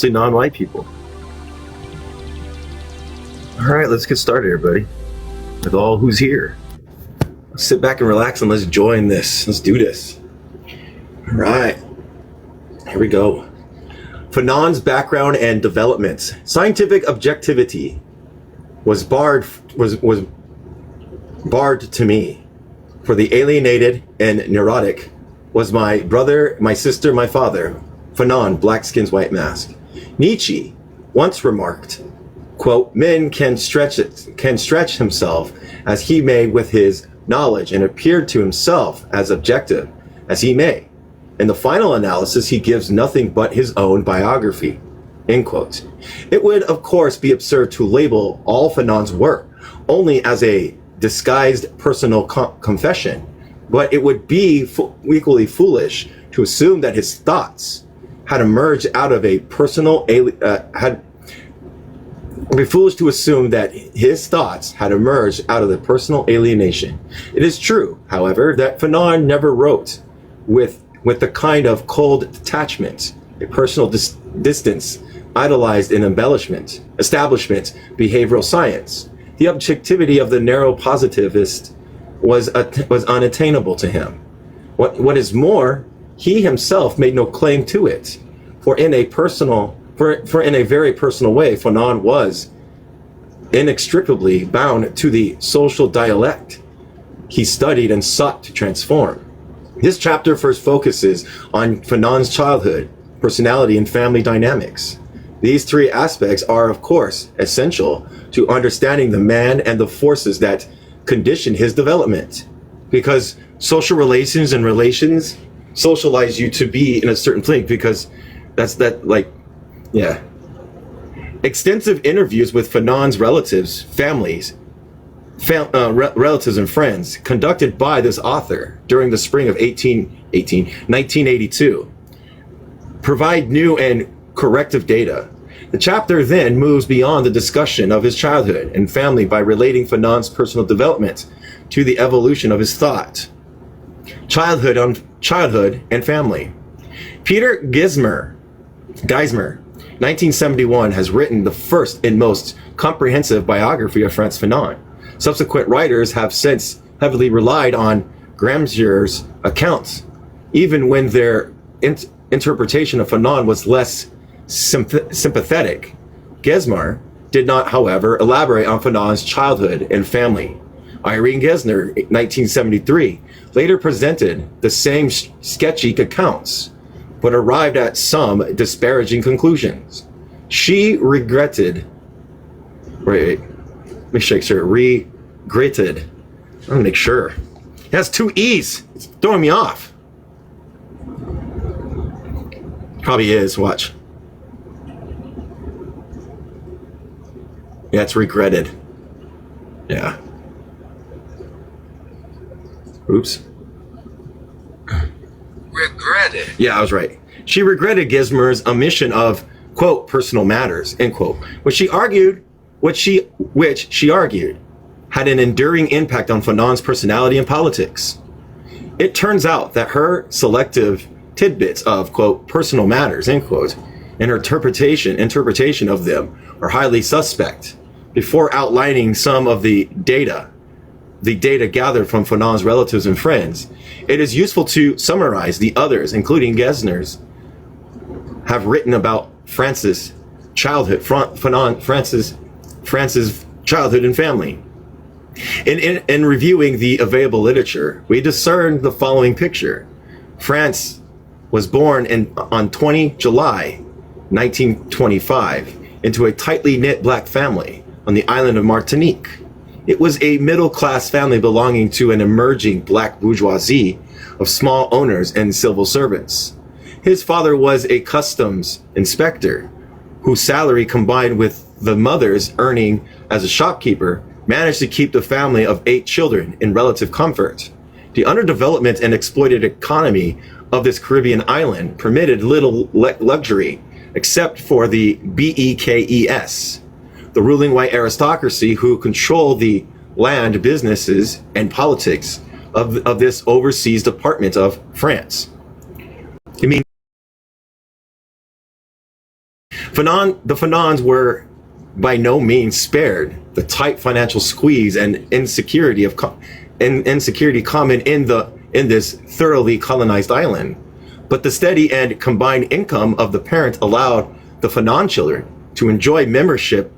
non-white people. All right, let's get started, everybody. With all who's here, sit back and relax and let's join this. Let's do this. All right, here we go. Fanon's background and developments. Scientific objectivity was barred to me. For the alienated and neurotic was my brother, my sister, my father. Fanon, black skins, white mask. Nietzsche once remarked, quote, "Men can stretch himself as he may with his knowledge and appear to himself as objective as he may. In the final analysis, he gives nothing but his own biography," end quote. It would, of course, be absurd to label all Fanon's work only as a disguised personal confession, but it would be equally foolish to assume that his thoughts had emerged out of a personal alienation. It is true, however, that Fanon never wrote with the kind of cold detachment, a personal distance, idolized in establishment, behavioral science. The objectivity of the narrow positivist was unattainable to him. What is more, he himself made no claim to it, for in a very personal way, Fanon was inextricably bound to the social dialect he studied and sought to transform. This chapter first focuses on Fanon's childhood, personality, and family dynamics. These three aspects are, of course, essential to understanding the man and the forces that condition his development, because social relations socialize you to be in a certain thing, because extensive interviews with Fanon's relatives, relatives and friends conducted by this author during the spring of 1982 provide new and corrective data. The chapter then moves beyond the discussion of his childhood and family by relating Fanon's personal development to the evolution of his thought. Childhood and family. Peter Geismar, 1971, has written the first and most comprehensive biography of Frantz Fanon. Subsequent writers have since heavily relied on Gramsci's accounts, even when their interpretation of Fanon was less sympathetic. Geismar did not, however, elaborate on Fanon's childhood and family. Irene Gesner, 1973, later presented the same sketchy accounts, but arrived at some disparaging conclusions. She regretted. Let me make sure. Regretted. I'm gonna make sure. It has two E's. It's throwing me off. Probably is. Watch. Yeah, it's regretted. Yeah. Oops. Regretted. Yeah, I was right. She regretted Geismar's omission of, quote, personal matters, end quote, which she argued had an enduring impact on Fanon's personality and politics. It turns out that her selective tidbits of, quote, personal matters, end quote, and her interpretation of them are highly suspect. Before outlining some of the data gathered from Fanon's relatives and friends, it is useful to summarize the others, including Gesner's, have written about France's childhood and family. In reviewing the available literature, we discern the following picture. Frantz was born on 20 July 1925 into a tightly knit black family on the island of Martinique. It was a middle-class family belonging to an emerging black bourgeoisie of small owners and civil servants. His father was a customs inspector, whose salary, combined with the mother's earning as a shopkeeper, managed to keep the family of 8 children in relative comfort. The underdevelopment and exploited economy of this Caribbean island permitted little luxury, except for the BEKES, the ruling white aristocracy who control the land, businesses, and politics of this overseas department of France. The Fanons were by no means spared the tight financial squeeze and insecurity common in this thoroughly colonized island. But the steady and combined income of the parent allowed the Fanon children to enjoy membership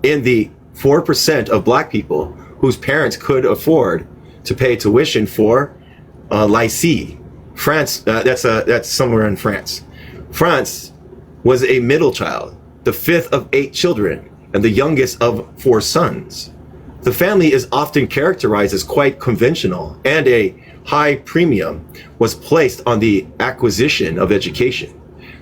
in the 4% of black people whose parents could afford to pay tuition for lycée. France, that's somewhere in France. France was a middle child, the fifth of 8 children, and the youngest of 4 sons. The family is often characterized as quite conventional, and a high premium was placed on the acquisition of education,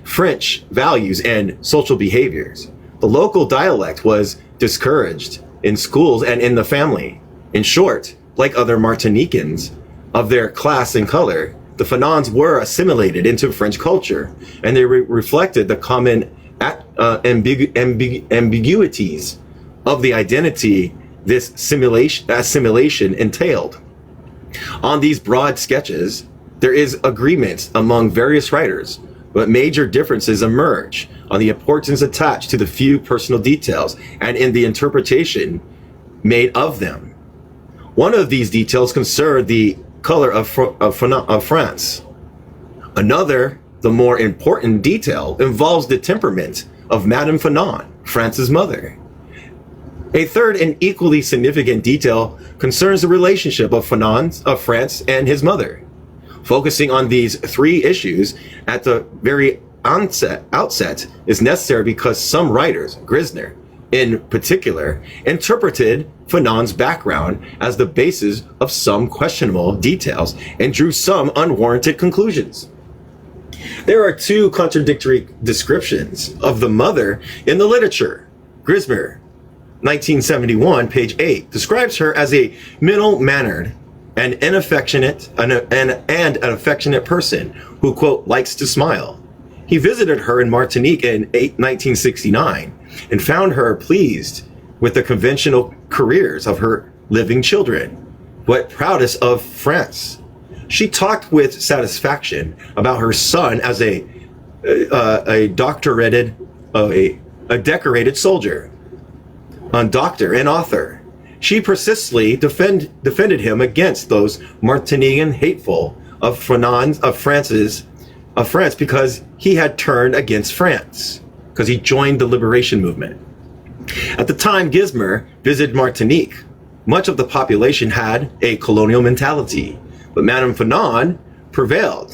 French values, and social behaviors. The local dialect was discouraged in schools and in the family. In short, like other Martinicans of their class and color, the Fanons were assimilated into French culture, and they reflected the common ambiguities of the identity this assimilation entailed. On these broad sketches, there is agreement among various writers, but major differences emerge on the importance attached to the few personal details and in the interpretation made of them. One of these details concerned the color of France. Another, the more important detail, involves the temperament of Madame Fanon, France's mother. A third and equally significant detail concerns the relationship of Fanon of France and his mother. Focusing on these 3 issues at the very outset is necessary because some writers, Gesner in particular, interpreted Fanon's background as the basis of some questionable details and drew some unwarranted conclusions. There are 2 contradictory descriptions of the mother in the literature. Gesner, 1971, page 8, describes her as a middle-mannered and an affectionate person who, quote, likes to smile. He visited her in Martinique in 1969 and found her pleased with the conventional careers of her living children, but proudest of France. She talked with satisfaction about her son as a decorated soldier, a doctor and author. She persistently defended him against those Martinican hateful of France because he had turned against France, because he joined the liberation movement. At the time Gesner visited Martinique, much of the population had a colonial mentality, but Madame Fanon prevailed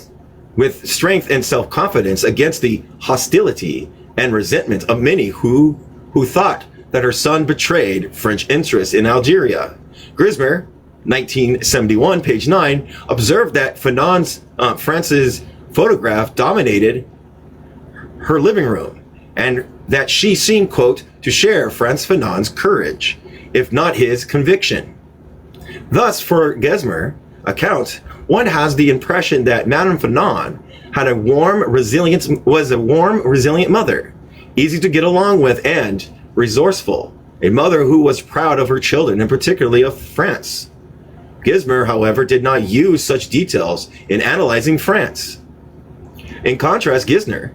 with strength and self-confidence against the hostility and resentment of many who thought that her son betrayed French interests in Algeria. Gesner, 1971, page 9, observed that France's photograph dominated her living room, and that she seemed, quote, to share Frantz Fanon's courage, if not his conviction. Thus, for Gesner's account, one has the impression that Madame Fanon had was a warm, resilient mother, easy to get along with and resourceful, a mother who was proud of her children and particularly of France. Gesner, however, did not use such details in analyzing France. In contrast, Gesner,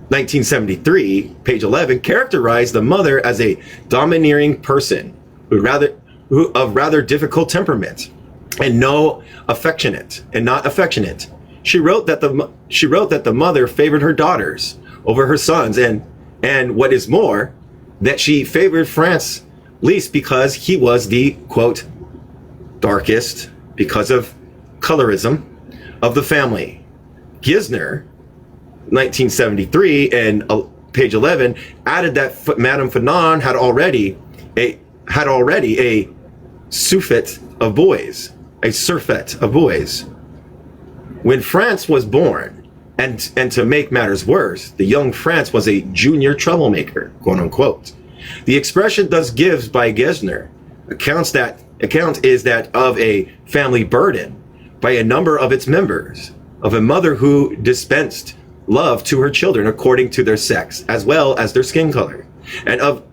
1973, page 11, characterized the mother as a domineering person of rather difficult temperament and not affectionate. She wrote that the mother favored her daughters over her sons, and what is more, that she favored France least because he was the, quote, darkest, because of colorism, of the family. Gesner, 1973, and page 11, added that Madame Fanon had already a surfeit of boys. When France was born, and to make matters worse, the young France was a junior troublemaker, quote unquote. The expression thus gives by Gesner account is that of a family burden by a number of its members, of a mother who dispensed love to her children according to their sex as well as their skin color, and of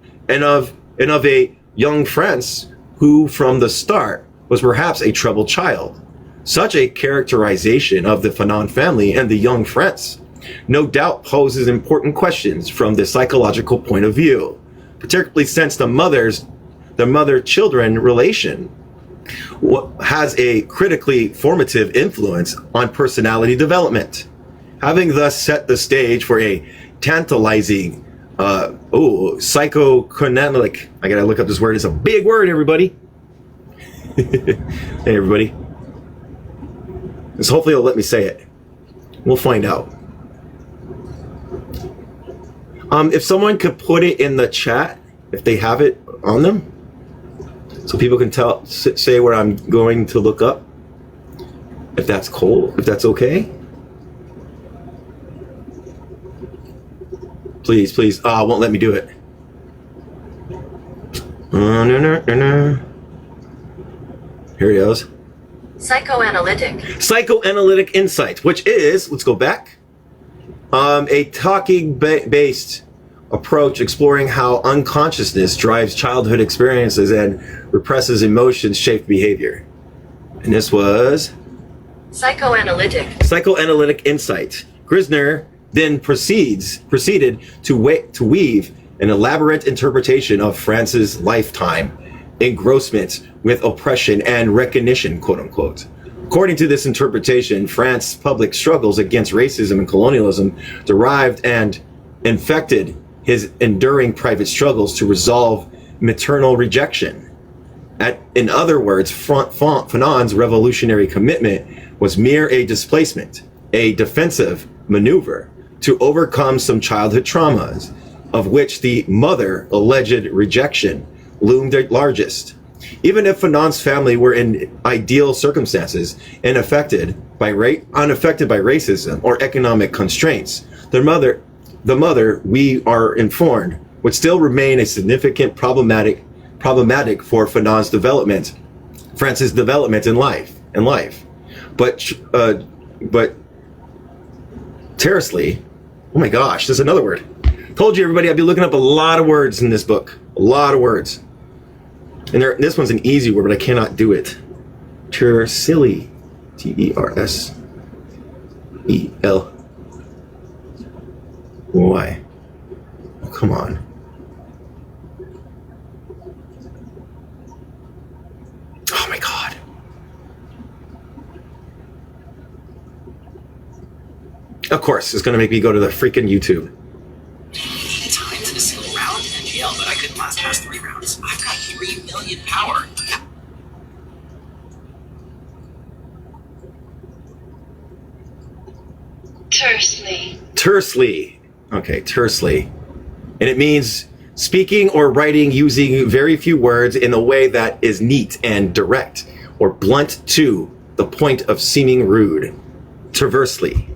a young France who from the start was perhaps a troubled child. Such a characterization of the Fanon family and the young France no doubt poses important questions from the psychological point of view, particularly since the mother-children relation has a critically formative influence on personality development, having thus set the stage for a tantalizing psychoanalytic. I gotta look up this word. It's a big word, everybody. Hey, everybody. So hopefully it'll let me say it. We'll find out. If someone could put it in the chat, if they have it on them, so people can say where I'm going to look up. If that's cool, if that's okay. Please, please. Oh, it won't let me do it. No. Here it goes. Psychoanalytic insight, which is, let's go back, a talking-based approach exploring how unconsciousness drives childhood experiences and represses emotions, shape behavior. And this was psychoanalytic insight. Grisner then proceeded to weave an elaborate interpretation of France's lifetime engrossment with oppression and recognition, quote unquote. According to this interpretation, France's public struggles against racism and colonialism derived and infected his enduring private struggles to resolve maternal rejection. In other words, Fanon's revolutionary commitment was mere a displacement, a defensive maneuver to overcome some childhood traumas, of which the mother alleged rejection loomed the largest. Even if Fanon's family were in ideal circumstances and unaffected by racism or economic constraints, the mother, we are informed, would still remain a significant problematic for Fanon's development, France's development in life. But terrously, oh my gosh, there's another word. Told you, everybody, I'd be looking up a lot of words in this book, a lot of words. And this one's an easy word, but I cannot do it. Tersely, T-E-R-S-E-L-Y. Oh, come on. Oh my God. Of course, it's going to make me go to the freaking YouTube. Times in a single round in NGL, but I couldn't last past 3 rounds. I've got 3 million power. Tersely. Okay, tersely. And it means speaking or writing using very few words in a way that is neat and direct, or blunt to the point of seeming rude. Tersely.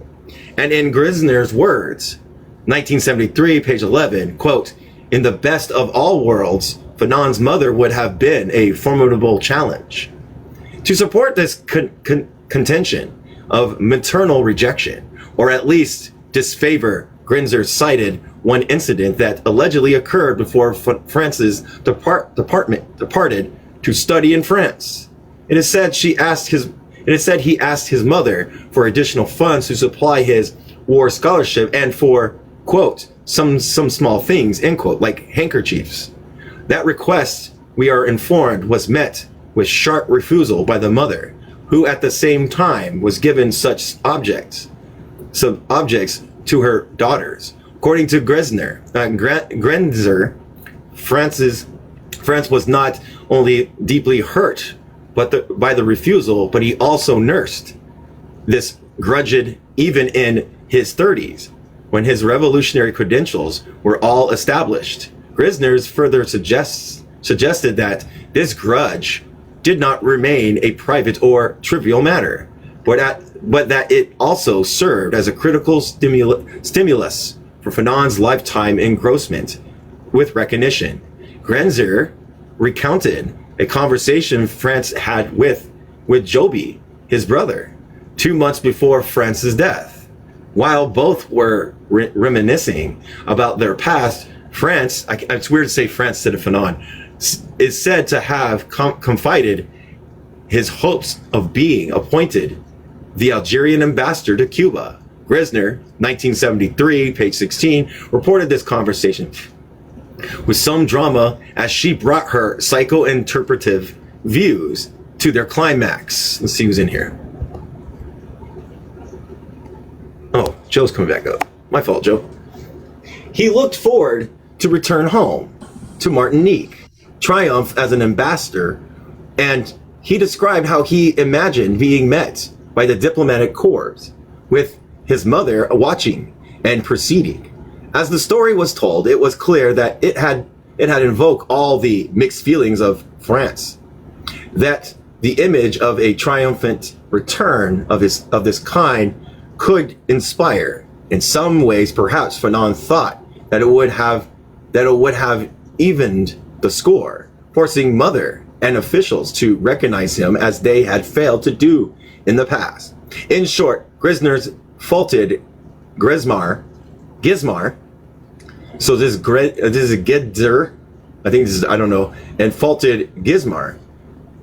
And in Grisner's words, 1973, page 11, quote, "In the best of all worlds, Fanon's mother would have been a formidable challenge." To support this contention of maternal rejection, or at least disfavor, Grisner cited one incident that allegedly occurred before France's departed to study in France. It is said he asked his mother for additional funds to supply his war scholarship and for, quote, some small things, end quote, like handkerchiefs. That request, we are informed, was met with sharp refusal by the mother, who at the same time was given such objects to her daughters. According to Grisner, France was not only deeply hurt by the refusal, but he also nursed this grudge even in his 30s, when his revolutionary credentials were all established. Grisner further suggested that this grudge did not remain a private or trivial matter, but that it also served as a critical stimulus for Fanon's lifetime engrossment with recognition. Grisner recounted a conversation France had with Joby, his brother, 2 months before France's death. While both were reminiscing about their past, France, it's weird to say France instead of Fanon, is said to have confided his hopes of being appointed the Algerian ambassador to Cuba, Grisner, 1973, page 16, reported this conversation with some drama as she brought her psycho-interpretive views to their climax. Let's see who's in here. Oh, Joe's coming back up. My fault, Joe. He looked forward to return home to Martinique, triumph as an ambassador, and he described how he imagined being met by the diplomatic corps, with his mother watching and proceeding. As the story was told, it was clear that it had invoked all the mixed feelings of France, that the image of a triumphant return of this kind could inspire. In some ways, perhaps Fanon thought that it would have evened the score, forcing mother and officials to recognize him as they had failed to do in the past. In short, Grisner's faulted Gizmar. So this is Gedzer, I think this is, I don't know, and faulted Gizmar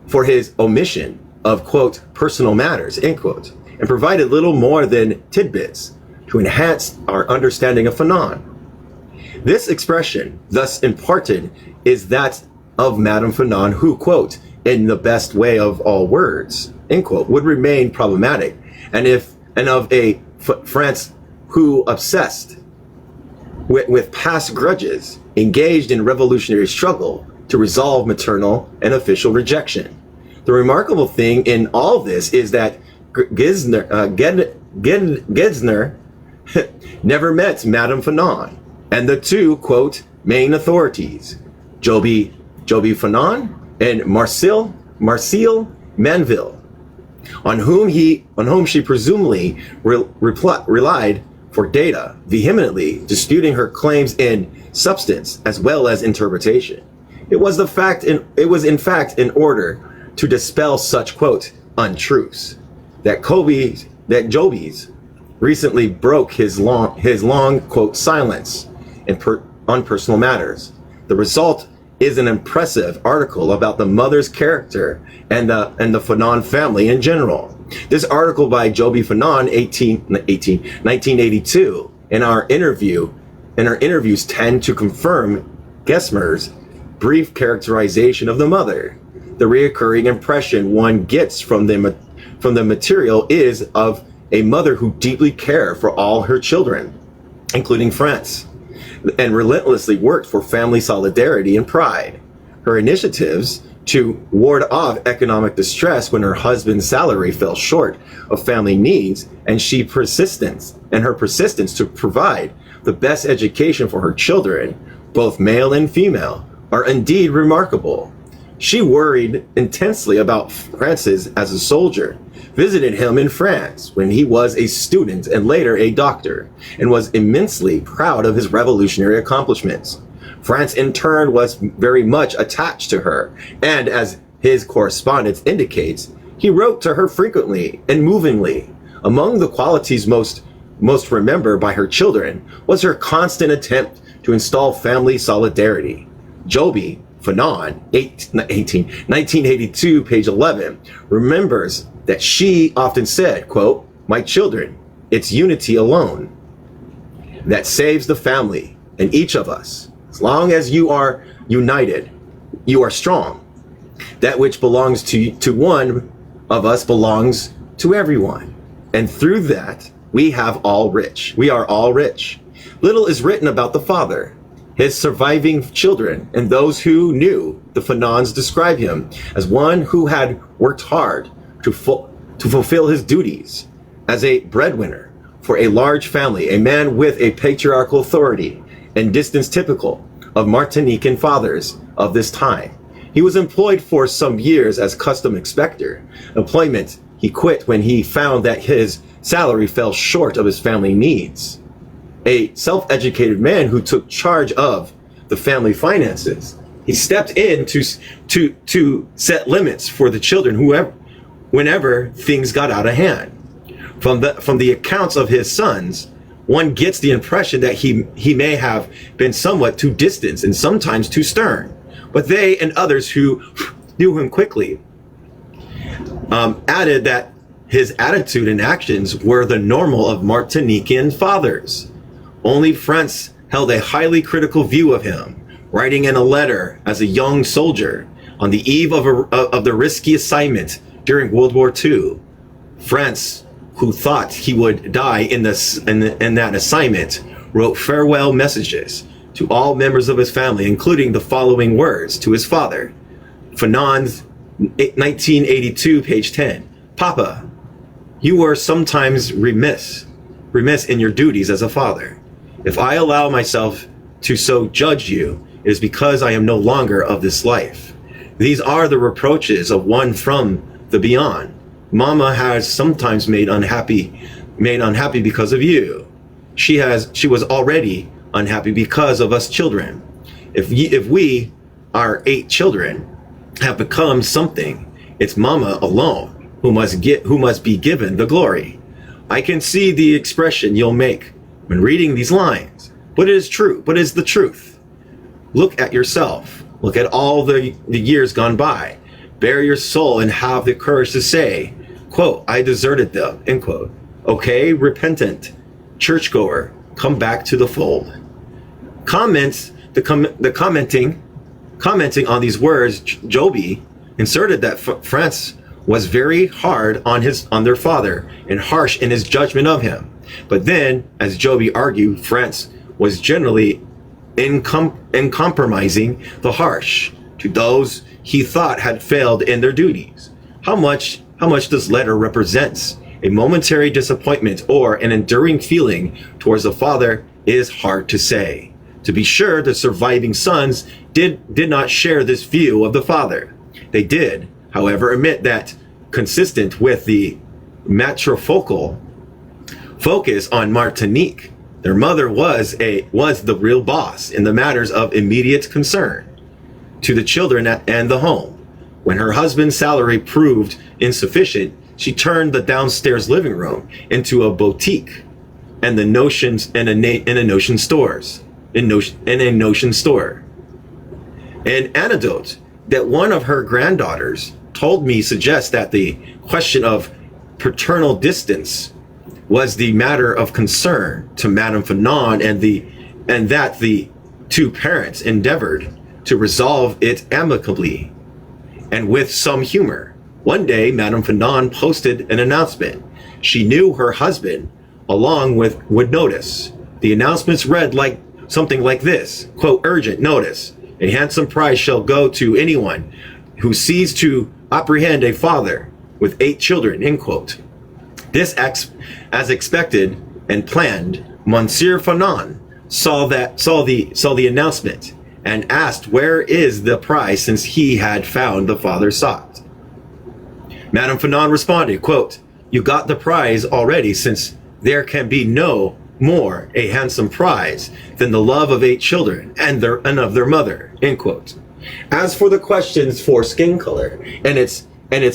for his omission of, quote, personal matters, end quote, and provided little more than tidbits to enhance our understanding of Fanon. This expression, thus imparted, is that of Madame Fanon, who, quote, in the best way of all words, end quote, would remain problematic, and of a France who, obsessed with past grudges, engaged in revolutionary struggle to resolve maternal and official rejection. The remarkable thing in all this is that Gizner never met Madame Fanon, and the two, quote, main authorities, Joby Fanon and Marcille Manville, on whom she presumably relied for data, vehemently disputing her claims in substance as well as interpretation. It was in fact in order to dispel such, quote, untruths that Joby's recently broke his long quote silence on personal matters. The result is an impressive article about the mother's character and the Fanon family in general. This article by Joby Fanon, 1982, in our interviews tend to confirm Gessmer's brief characterization of the mother. The reoccurring impression one gets from the material is of a mother who deeply cared for all her children, including France, and relentlessly worked for family solidarity and pride. Her initiatives to ward off economic distress when her husband's salary fell short of family needs, and her persistence to provide the best education for her children, both male and female, are indeed remarkable. She worried intensely about Francis as a soldier, visited him in France when he was a student and later a doctor, and was immensely proud of his revolutionary accomplishments. France, in turn, was very much attached to her, and as his correspondence indicates, he wrote to her frequently and movingly. Among the qualities most remembered by her children was her constant attempt to install family solidarity. Joby Fanon, 1982, page 11, remembers that she often said, quote, "My children, it's unity alone that saves the family and each of us. As long as you are united, you are strong. That which belongs to one of us belongs to everyone. And through that, we are all rich. Little is written about the father. His surviving children and those who knew the Fanons describe him as one who had worked hard to fulfill his duties as a breadwinner for a large family, a man with a patriarchal authority and distance typical of Martinican fathers of this time. He was employed for some years as custom inspector, employment he quit when he found that his salary fell short of his family needs. A self-educated man who took charge of the family finances. He stepped in to set limits for the children whenever things got out of hand. From the accounts of his sons, one gets the impression that he may have been somewhat too distant and sometimes too stern. But they and others who knew him quickly added that his attitude and actions were the normal of Martinican fathers. Only France held a highly critical view of him, writing in a letter as a young soldier on the eve of the risky assignment during World War II. France, who thought he would die in that assignment, wrote farewell messages to all members of his family, including the following words to his father. Fanon, 1982, page 10. Papa, you were sometimes remiss in your duties as a father. If I allow myself to so judge you, it is because I am no longer of this life. These are the reproaches of one from the beyond. Mama has sometimes made unhappy because of you. She was already unhappy because of us children. If we, our 8 children, have become something, it's Mama alone who must be given the glory. I can see the expression you'll make when reading these lines, but it is true, but it's the truth. Look at yourself. Look at all the years gone by. Bare your soul and have the courage to say, quote, I deserted them, end quote. Okay, repentant churchgoer, come back to the fold. Commenting on these words, Joby inserted that France was very hard on their father and harsh in his judgment of him. But then, as Joby argued, France was generally uncompromising the harsh to those he thought had failed in their duties. How much this letter represents a momentary disappointment or an enduring feeling towards the father is hard to say. To be sure, the surviving sons did not share this view of the father. They did, however, admit that, consistent with the matrifocal focus on Martinique, their mother was the real boss in the matters of immediate concern to the children and the home. When her husband's salary proved insufficient, she turned the downstairs living room into a boutique and a Notion store. An anecdote that one of her granddaughters told me suggests that the question of paternal distance was the matter of concern to Madame Fanon, and that the two parents endeavored to resolve it amicably and with some humor. One day, Madame Fanon posted an announcement she knew her husband along would notice. The announcements read something like this, quote, urgent notice. A handsome prize shall go to anyone who sees to apprehend a father with 8 children, end quote. This, as expected and planned, Monsieur Fanon saw the announcement and asked where is the prize, since he had found the father sought. Madame Fanon responded, quote, you got the prize already, since there can be no more a handsome prize than the love of 8 children and of their mother, end quote. As for the questions for skin color and its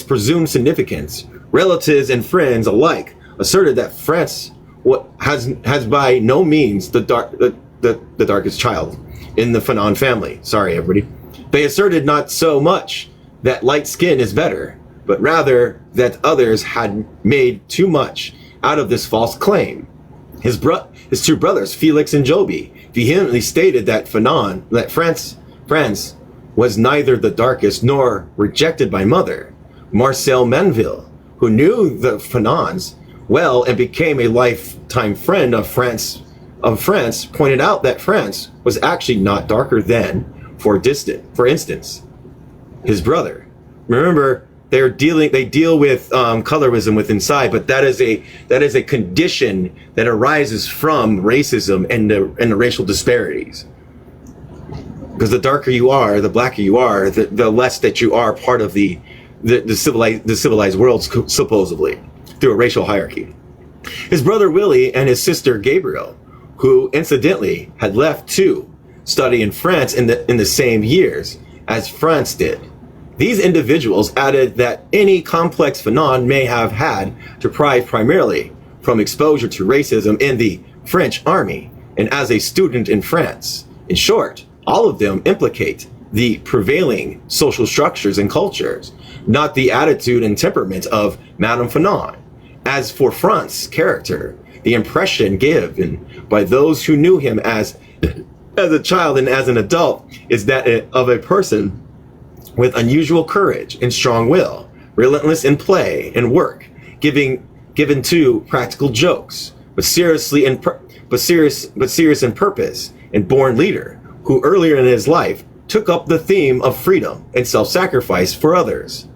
presumed significance, relatives and friends alike asserted that France has by no means the darkest child in the Fanon family. Sorry, everybody. They asserted not so much that light skin is better, but rather that others had made too much out of this false claim. His 2 brothers, Felix and Joby, vehemently stated that France was neither the darkest nor rejected by mother. Marcel Manville, who knew the Fanons well and became a lifetime friend of France, pointed out that France was actually not darker than, for instance, his brother. Remember, they deal with colorism with inside, but that is a condition that arises from racism and the racial disparities. Because the darker you are, the blacker you are, the less that you are part of the civilized world, supposedly, through a racial hierarchy. His brother Willie and his sister Gabrielle, who incidentally had left to study in France in the same years as France did. These individuals added that any complex Fanon may have had deprived primarily from exposure to racism in the French army and as a student in France. In short, all of them implicate the prevailing social structures and cultures, not the attitude and temperament of Madame Fanon. As for Franz's character, the impression given by those who knew him as a child and as an adult is that of a person with unusual courage and strong will, relentless in play and work, given to practical jokes, but serious in purpose, and born leader who earlier in his life took up the theme of freedom and self-sacrifice for others.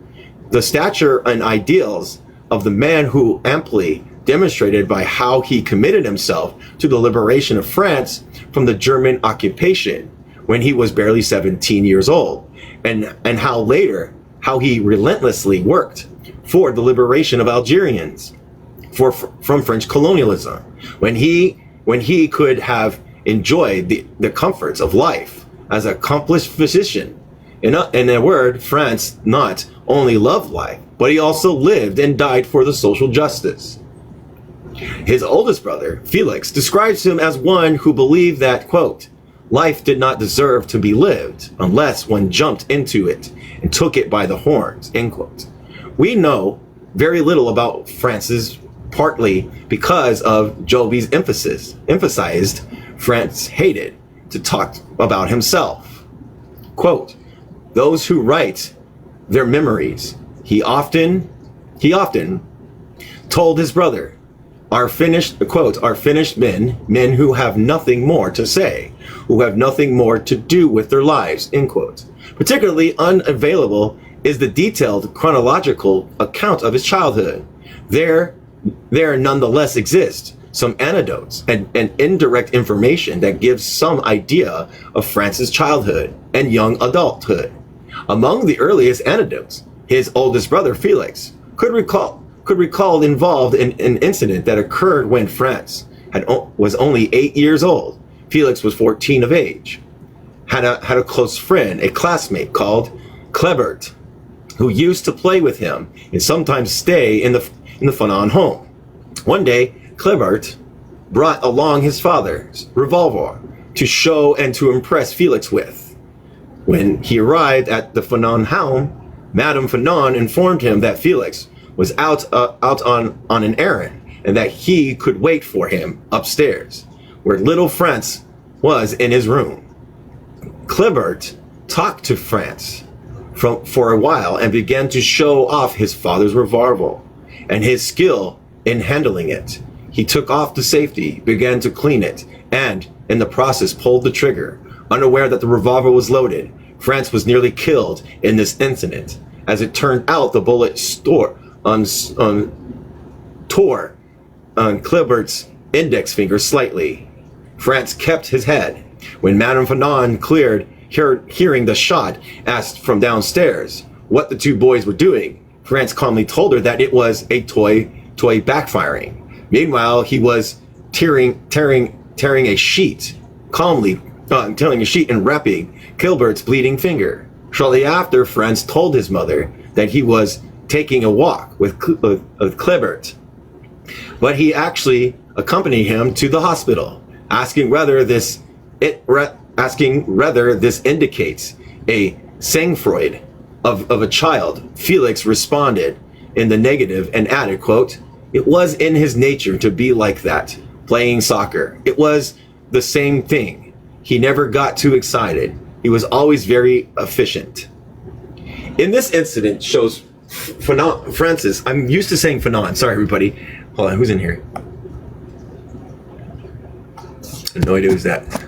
The stature and ideals of the man who amply demonstrated by how he committed himself to the liberation of France from the German occupation when he was barely 17 years old, and how he relentlessly worked for the liberation of Algerians from French colonialism, when he could have enjoyed the comforts of life as an accomplished physician. In a word, France not only loved life, but he also lived and died for the social justice. His oldest brother, Felix, describes him as one who believed that, quote, life did not deserve to be lived unless one jumped into it and took it by the horns, end quote. We know very little about Francis, partly because of Joby's emphasized Franz hated to talk about himself. Quote, those who write their memories, he often told his brother, are finished men who have nothing more to say, who have nothing more to do with their lives, end quote. Particularly unavailable is the detailed chronological account of his childhood. There nonetheless exist some anecdotes and indirect information that gives some idea of France's childhood and young adulthood. Among the earliest anecdotes, his oldest brother Felix could recall involved in an incident that occurred when France was only 8 years old. Felix was 14 of age. Had a close friend, a classmate called Klebert, who used to play with him and sometimes stay in the Fanon home. One day, Klebert brought along his father's revolver to show and to impress Felix with. When he arrived at the Fanon home, Madame Fanon informed him that Felix was out on an errand and that he could wait for him upstairs, where little Franz was in his room. Klebert talked to Franz for a while and began to show off his father's revolver and his skill in handling it. He took off the safety, began to clean it, and in the process pulled the trigger. Unaware that the revolver was loaded, Franz was nearly killed in this incident. As it turned out, the bullet tore on Klebert's index finger slightly. Franz kept his head. When Madame Fanon hearing the shot, asked from downstairs what the two boys were doing, Franz calmly told her that it was a toy backfiring. Meanwhile, he was tearing a sheet, tearing a sheet and wrapping Klebert's bleeding finger. Shortly after, Franz told his mother that he was taking a walk with Klebert, but he actually accompanied him to the hospital, asking whether this indicates a sang-froid of a child. Felix responded in the negative and added, quote, it was in his nature to be like that, playing soccer. It was the same thing. He never got too excited. He was always very efficient. In this incident shows Francis, I'm used to saying Fanon. Sorry, everybody. Hold on, who's in here? I have no idea who's that.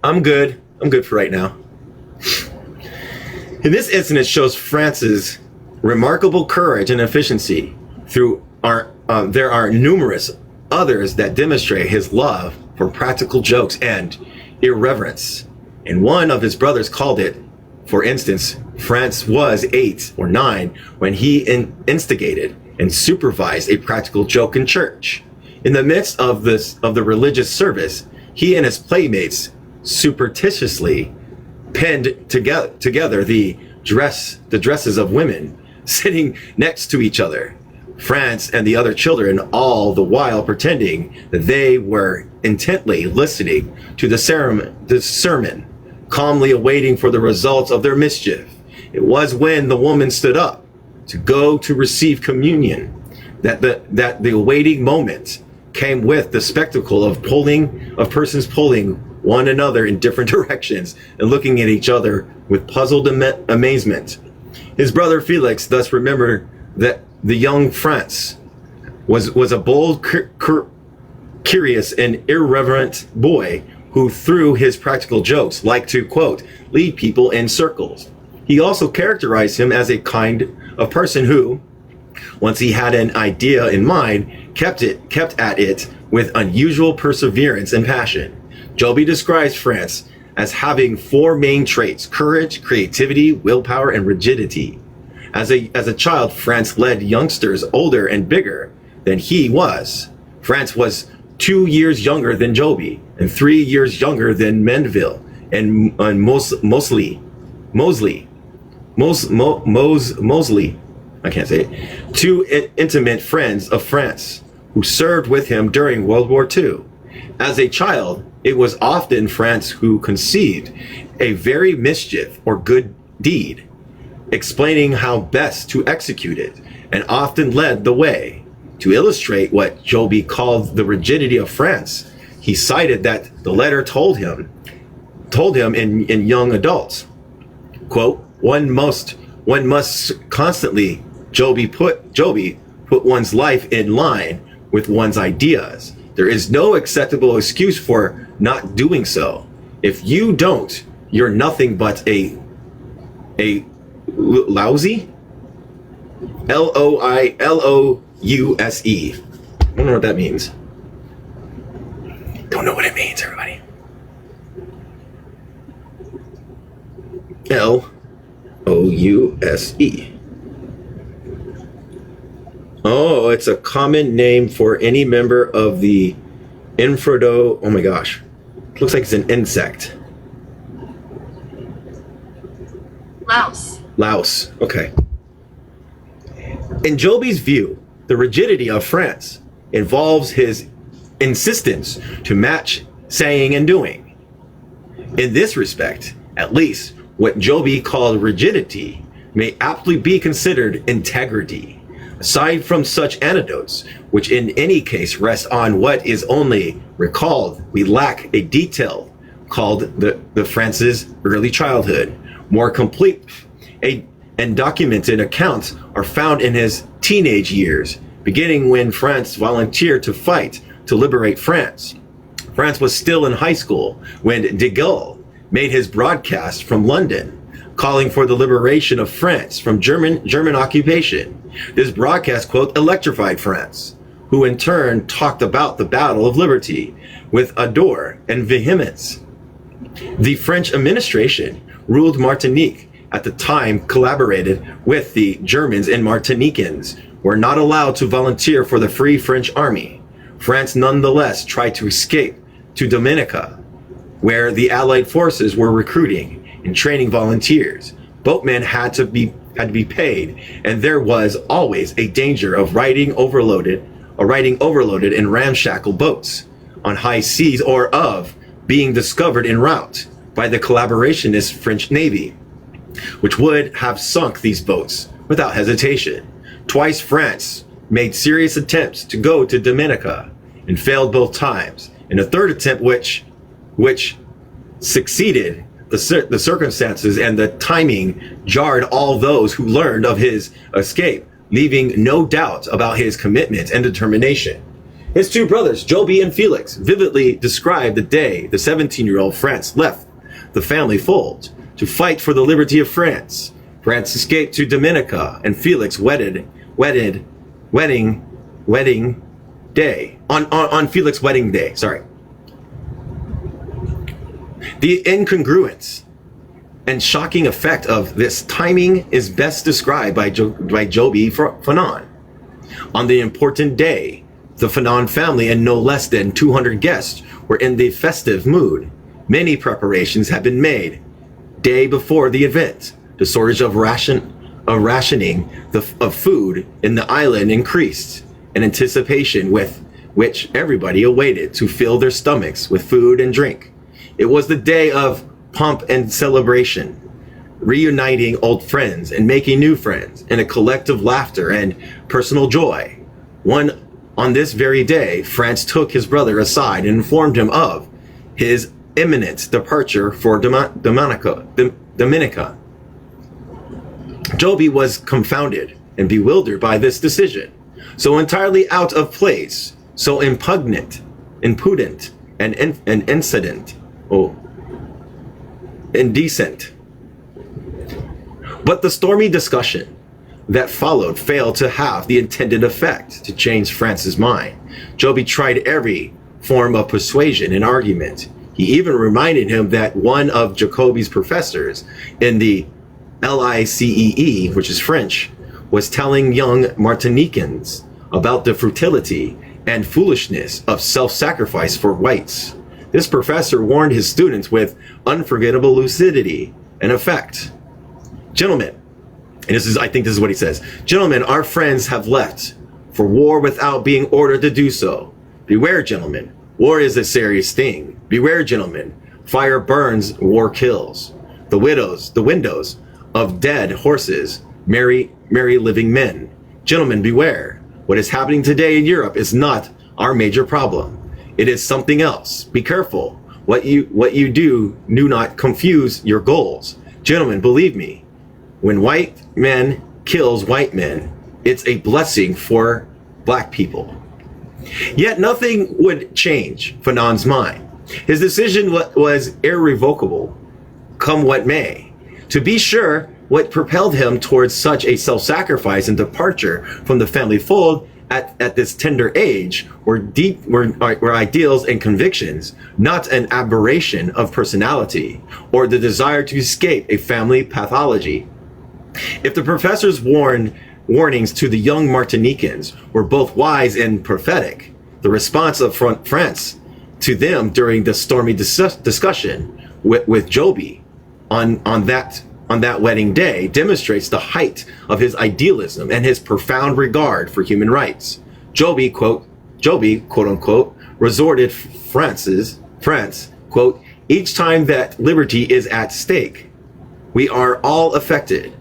I'm good for right now. In this incident shows Francis' remarkable courage and efficiency. There are numerous others that demonstrate his love for practical jokes and irreverence. And one of his brothers called it, for instance, Franz was 8 or 9 when he instigated and supervised a practical joke in church. In the midst of the religious service, he and his playmates superstitiously pinned together the dresses of women sitting next to each other. Franz and the other children, all the while pretending that they were intently listening to the sermon, calmly awaiting for the results of their mischief. It was when the woman stood up to go to receive communion, that the awaiting moment came with the spectacle of persons pulling one another in different directions and looking at each other with puzzled amazement. His brother Felix thus remembered that the young France was a bold, curious, and irreverent boy who, through his practical jokes, liked to, quote, lead people in circles. He also characterized him as a kind of person who, once he had an idea in mind, kept at it with unusual perseverance and passion. Joby describes France as having four main traits: courage, creativity, willpower, and rigidity. As a child, France led youngsters older and bigger than he was. France was 2 years younger than Joby and 3 years younger than Menville and Mosley. I can't say it. Two intimate friends of France who served with him during World War II. As a child, it was often France who conceived a very mischief or good deed, explaining how best to execute it, and often led the way. To illustrate what Joby called the rigidity of France, he cited that the letter told him in young adults, quote, one must constantly, Joby put one's life in line with one's ideas. There is no acceptable excuse for not doing so. If you don't, you're nothing but a lousy, Louse. I don't know what that means. Don't know what it means, everybody. Louse. Oh, it's a common name for any member of the Infrodo. Oh my gosh. Looks like it's an insect. Louse. Okay. In Joby's view, the rigidity of France involves his insistence to match saying and doing. In this respect, at least, what Joby called rigidity may aptly be considered integrity. Aside from such anecdotes, which in any case rest on what is only recalled, we lack a detail called the France's early childhood. More complete and documented accounts are found in his teenage years, beginning when France volunteered to fight to liberate France. France was still in high school when de Gaulle made his broadcast from London, calling for the liberation of France from German occupation. This broadcast, quote, electrified France, who in turn talked about the battle of liberty with ardor and vehemence. The French administration ruled Martinique at the time collaborated with the Germans, and Martinicans were not allowed to volunteer for the Free French Army. France nonetheless tried to escape to Dominica, where the Allied forces were recruiting and training volunteers. Boatmen had to be paid, and there was always a danger of riding overloaded and ramshackle boats on high seas, or of being discovered en route by the collaborationist French Navy, which would have sunk these boats without hesitation. Twice France made serious attempts to go to Dominica and failed both times. In a third attempt, which succeeded, the circumstances and the timing jarred all those who learned of his escape, leaving no doubt about his commitment and determination. His two brothers, Joby and Felix, vividly describe the day the 17-year-old France left the family fold to fight for the liberty of France. France escaped to Dominica, and Felix wedding day. On Felix's wedding day, sorry. The incongruence and shocking effect of this timing is best described by Joby Fanon. On the important day, the Fanon family and no less than 200 guests were in the festive mood. Many preparations had been made. Day before the event, the shortage of rationing of food in the island increased, in anticipation with which everybody awaited to fill their stomachs with food and drink. It was the day of pomp and celebration. reuniting old friends and making new friends in a collective laughter and personal joy. On this very day, France took his brother aside and informed him of his imminent departure for Dominica. Joby was confounded and bewildered by this decision, so entirely out of place, so impudent, and indecent. But the stormy discussion that followed failed to have the intended effect to change France's mind. Joby tried every form of persuasion and argument. He even reminded him that one of Jacobi's professors in the LICEE, which is French, was telling young Martinicans about the futility and foolishness of self-sacrifice for whites. This professor warned his students with unforgettable lucidity and effect. Gentlemen, and I think this is what he says. Gentlemen, our friends have left for war without being ordered to do so. Beware, gentlemen. War is a serious thing. Beware, gentlemen. Fire burns, war kills. The windows of dead horses marry living men. Gentlemen, beware. What is happening today in Europe is not our major problem. It is something else. Be careful. What you do not confuse your goals. Gentlemen, believe me. When white men kills white men, it's a blessing for black people. Yet nothing would change Fanon's mind. His decision was irrevocable, come what may. To be sure, what propelled him towards such a self-sacrifice and departure from the family fold at this tender age were ideals and convictions, not an aberration of personality or the desire to escape a family pathology. If the professor's warnings to the young Martinicans were both wise and prophetic, the response of France to them during the stormy discussion with Joby on that wedding day demonstrates the height of his idealism and his profound regard for human rights. Joby, quote unquote, resorted France, quote, each time that liberty is at stake, we are all affected.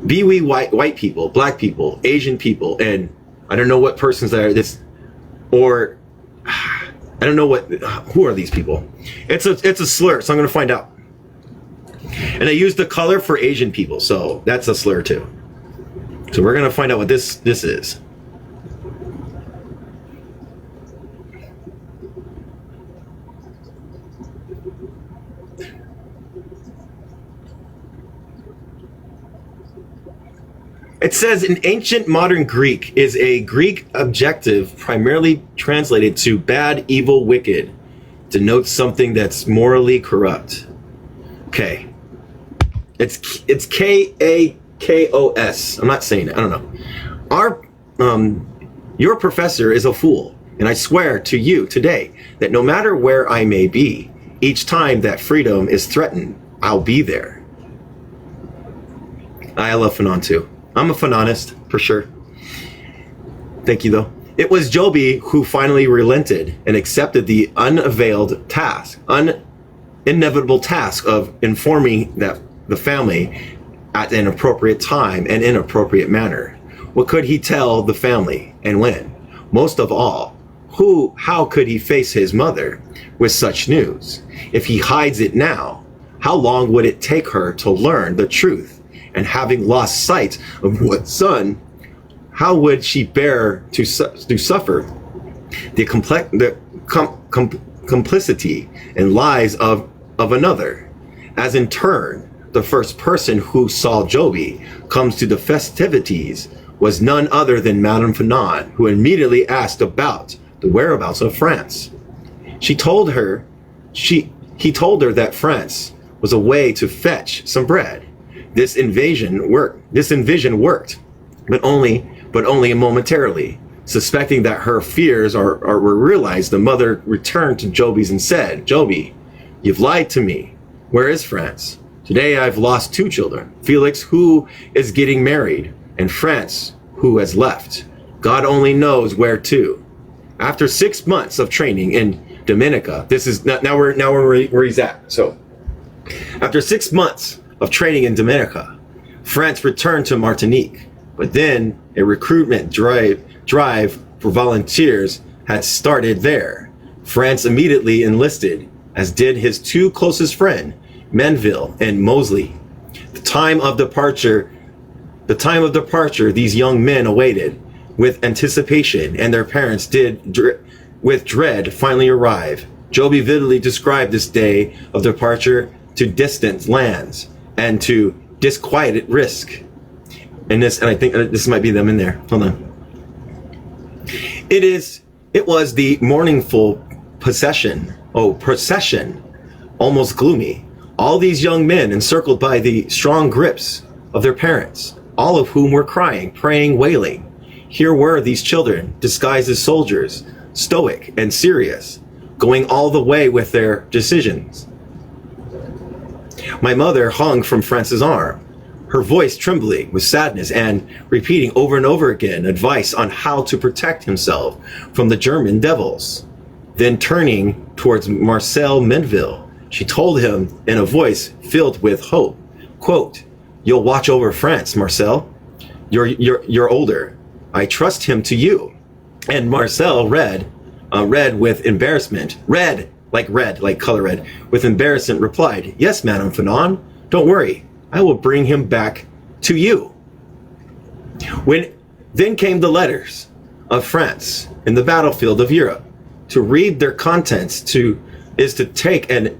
Be we white people, black people, Asian people, and I don't know what persons that are I don't know who are these people? It's a slur, so I'm gonna find out. And I used the color for Asian people, so that's a slur too. So we're gonna find out what this is. It says in ancient modern Greek is a Greek adjective primarily translated to bad, evil, wicked, denotes something that's morally corrupt. Okay. It's K-A-K-O-S. I'm not saying it. I don't know. Your professor is a fool, and I swear to you today that no matter where I may be, each time that freedom is threatened, I'll be there. I love Fanon too. I'm a Fanonist, for sure. Thank you, though. It was Joby who finally relented and accepted the inevitable task of informing the family at an appropriate time and in appropriate manner. What could he tell the family and when? Most of all, how could he face his mother with such news? If he hides it now, how long would it take her to learn the truth? And having lost sight of what son, how would she bear to suffer the complicity and lies of another? As in turn, the first person who saw Joby comes to the festivities was none other than Madame Fanon, who immediately asked about the whereabouts of France. He told her that France was away to fetch some bread. This envision worked, but only momentarily. Suspecting that her fears were realized, the mother returned to Joby's and said, Joby, you've lied to me. Where is France? Today I've lost 2 children. Felix, who is getting married, and France, who has left. God only knows where to. After 6 months of training in Dominica, this is now we're where he's at. So after 6 months of training in Dominica. France returned to Martinique, but then a recruitment drive for volunteers had started there. France immediately enlisted, as did his two closest friends, Menville and Mosley. The time of departure these young men awaited with anticipation, and their parents did with dread finally arrive. Joby vividly described this day of departure to distant lands and to disquieted risk. And I think this might be them in there. Hold on. It was the mournful procession, almost gloomy. All these young men encircled by the strong grips of their parents, all of whom were crying, praying, wailing. Here were these children, disguised as soldiers, stoic and serious, going all the way with their decisions. My mother hung from France's arm, her voice trembling with sadness and repeating over and over again advice on how to protect himself from the German devils. Then turning towards Marcel Menville, she told him in a voice filled with hope, quote, "You'll watch over France, Marcel. You're older. I trust him to you." And Marcel read with embarrassment, red, like color red, with embarrassment replied, "Yes, Madame Fanon, don't worry. I will bring him back to you." Then came the letters of France in the battlefield of Europe. To read their contents is to take an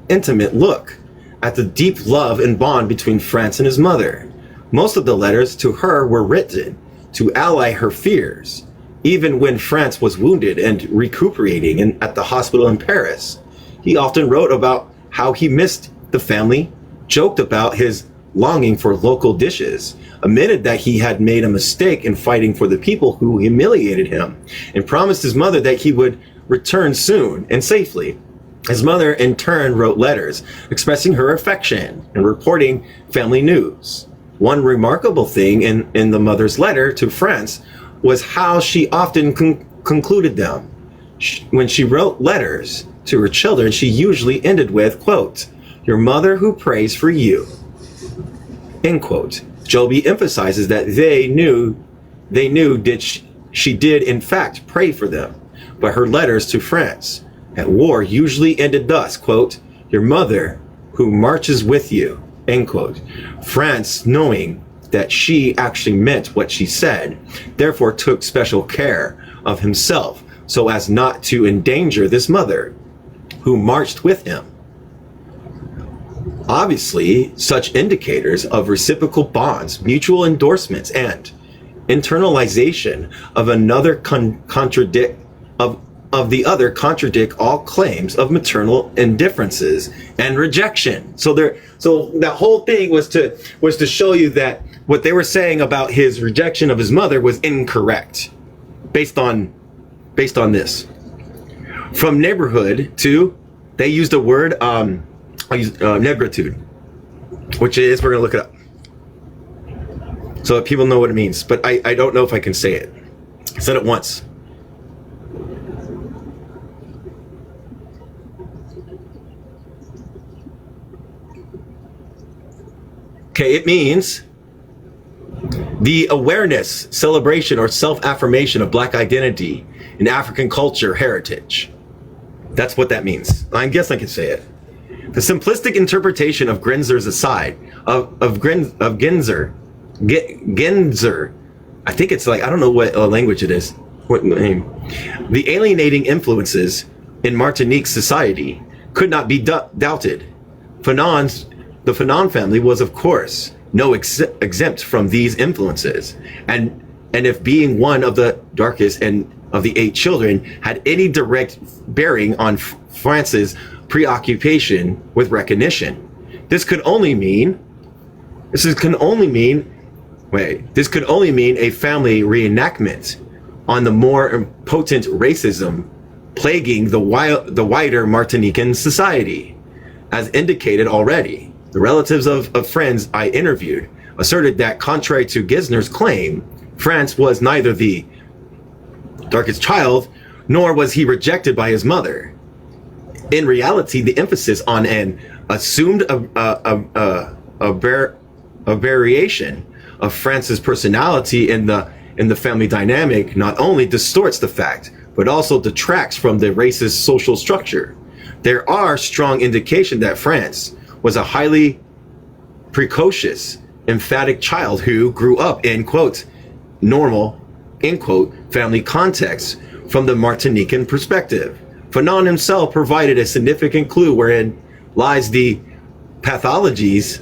intimate look at the deep love and bond between France and his mother. Most of the letters to her were written to allay her fears, even when France was wounded and recuperating at the hospital in Paris. He often wrote about how he missed the family, joked about his longing for local dishes, admitted that he had made a mistake in fighting for the people who humiliated him, and promised his mother that he would return soon and safely. His mother in turn wrote letters expressing her affection and reporting family news. One remarkable thing in the mother's letter to France was how she often concluded them. When she wrote letters to her children, she usually ended with, quote, "Your mother who prays for you," end quote. Joby emphasizes that they knew she did in fact pray for them, but her letters to France at war usually ended thus, quote, "Your mother who marches with you," end quote. France, knowing that she actually meant what she said, therefore took special care of himself so as not to endanger this mother who marched with him. Obviously, such indicators of reciprocal bonds, mutual endorsements, and internalization of another contradict all claims of maternal indifferences and rejection. So that whole thing was to show you that what they were saying about his rejection of his mother was incorrect, based on this. From neighborhood to, they used a word, negritude, which is, we're gonna look it up so that people know what it means, but I don't know if I can say it. I said it once. Okay, it means the awareness, celebration, or self-affirmation of Black identity in African culture heritage. That's what that means. I guess I can say it. The simplistic interpretation of Genzer's aside, Genzer, I think it's like, I don't know what language it is, what name. The alienating influences in Martinique society could not be doubted. The Fanon family was, of course, no exempt from these influences, and if being one of the darkest and of the 8 children had any direct bearing on France's preoccupation with recognition, this could only mean a family reenactment on the more potent racism plaguing the wider Martinican society. As indicated already, the relatives of friends I interviewed asserted that, contrary to Genzer's claim, France was neither the darkest child, nor was he rejected by his mother. In reality, the emphasis on an assumed a variation of France's personality in the family dynamic not only distorts the fact, but also detracts from the racist social structure. There are strong indications that France was a highly precocious, emphatic child who grew up in, quote, normal, end quote, family context from the Martinican perspective. Fanon himself provided a significant clue wherein lies the pathologenesis.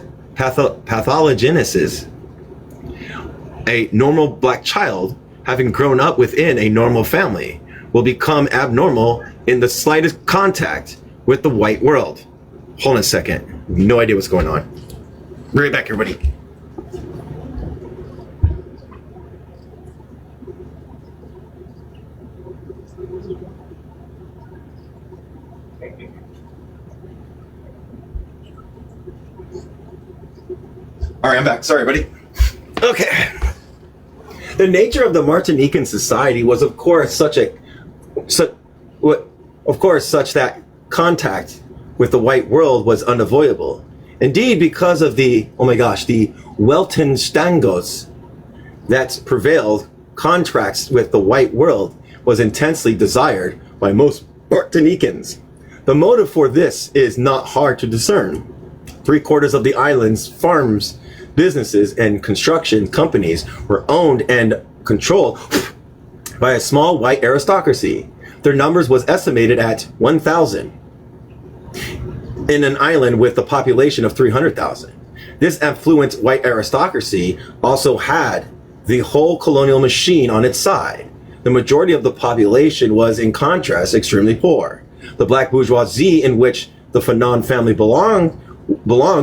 A normal black child, having grown up within a normal family, will become abnormal in the slightest contact with the white world. Hold on a second. No idea what's going on. Be right back, everybody. All right, I'm back. Sorry, buddy. Okay. The nature of the Martinican society was, of course, such that contact with the white world was unavoidable. Indeed, because of the Weltanstangos that prevailed, contracts with the white world was intensely desired by most Martinicans. The motive for this is not hard to discern. 3/4 of the island's farms, businesses, and construction companies were owned and controlled by a small white aristocracy. Their numbers was estimated at 1,000 in an island with a population of 300,000. This affluent white aristocracy also had the whole colonial machine on its side. The majority of the population was, in contrast, extremely poor. The black bourgeoisie in which the Fanon family belonged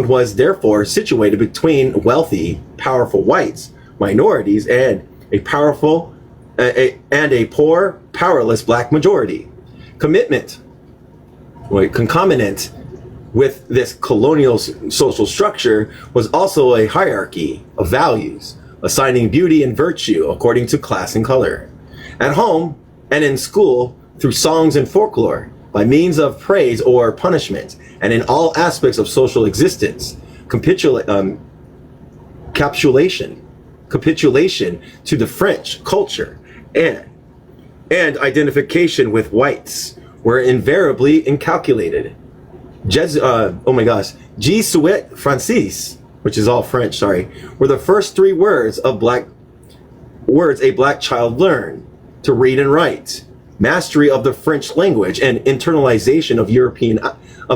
was therefore situated between wealthy, powerful whites, minorities, and a poor, powerless black majority. Concomitant with this colonial social structure was also a hierarchy of values, assigning beauty and virtue according to class and color. At home and in school, through songs and folklore, by means of praise or punishment, and in all aspects of social existence, capitulation to the French culture and identification with whites were invariably incalculated. Jesuit Francis, which is all French, were the first 3 words a black child learned: to read and write, mastery of the French language, and internalization of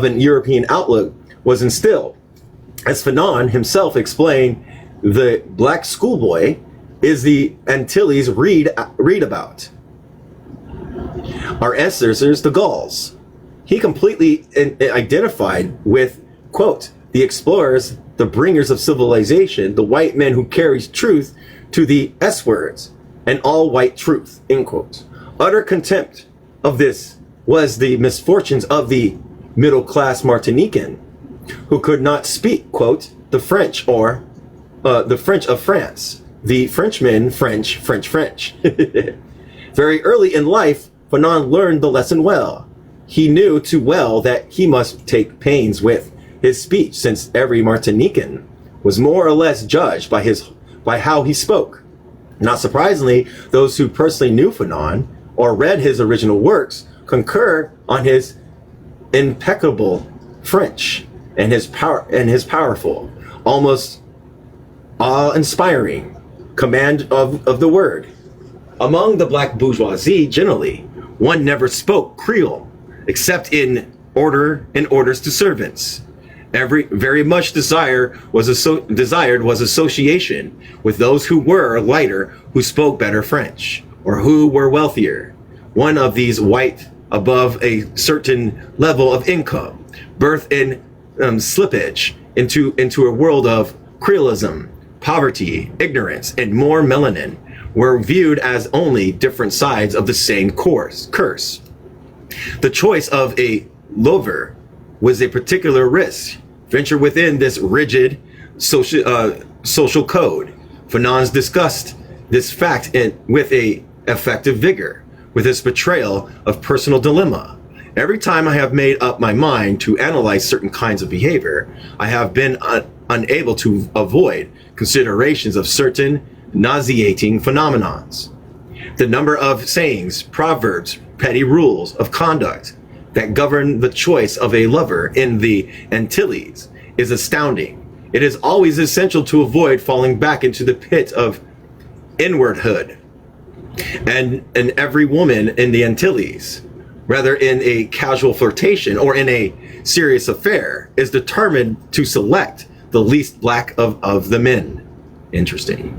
an European outlook was instilled. As Fanon himself explained, the black schoolboy is the Antilles read about. Our ancestors, the Gauls. He completely identified with, quote, the explorers, the bringers of civilization, the white men who carries truth to the S words, and all white truth, end quote. Utter contempt of this was the misfortunes of the middle-class Martinican, who could not speak, quote, the French or the French of France, the Frenchmen, French. Very early in life, Fanon learned the lesson well. He knew too well that he must take pains with his speech, since every Martinican was more or less judged by how he spoke. Not surprisingly, those who personally knew Fanon or read his original works concur on his impeccable French and his powerful, almost awe-inspiring command of the word. Among the black bourgeoisie generally, one never spoke Creole except in orders to servants. Very much desired was association with those who were lighter, who spoke better French, or who were wealthier. One of these white above a certain level of income, birth in slippage into a world of Creolism, poverty, ignorance, and more melanin were viewed as only different sides of the same curse. The choice of a lover was a particular risk. Venture within this rigid social code. Fanon's discussed this fact with a effective vigor, with his portrayal of personal dilemma. Every time I have made up my mind to analyze certain kinds of behavior, I have been unable to avoid considerations of certain nauseating phenomenons. The number of sayings, proverbs, petty rules of conduct that govern the choice of a lover in the Antilles is astounding. It is always essential to avoid falling back into the pit of inwardhood. And every woman in the Antilles, whether in a casual flirtation or in a serious affair, is determined to select the least black of the men. Interesting.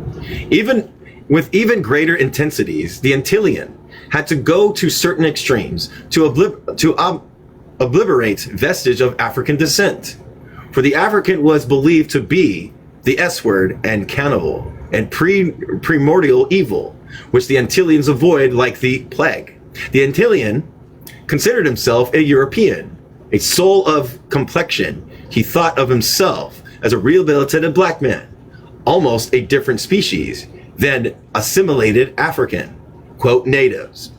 Even with even greater intensities, the Antillean had to go to certain extremes to obliterate vestige of African descent. For the African was believed to be the S-word and cannibal and primordial evil, which the Antilleans avoid like the plague. The Antillean considered himself a European, a soul of complexion. He thought of himself as a rehabilitated black man, almost a different species than assimilated African, quote, natives.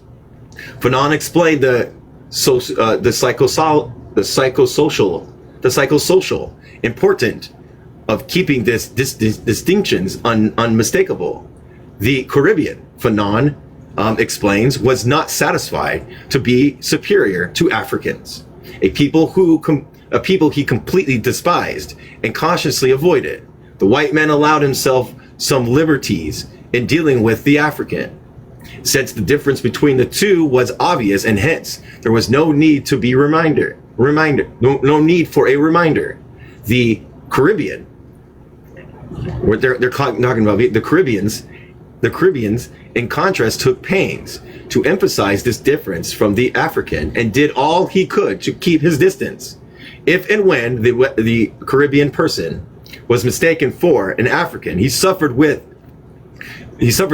Fanon explained the psychosocial importance of keeping this distinctions unmistakable. The Caribbean, Fanon explains, was not satisfied to be superior to Africans, a people he completely despised and consciously avoided. The white man allowed himself some liberties in dealing with the African, since the difference between the two was obvious, and hence there was no need to be no need for a reminder. The Caribbean, what they're talking about, the Caribbeans, in contrast, took pains to emphasize this difference from the African and did all he could to keep his distance. If and when the Caribbean person was mistaken for an African, he suffered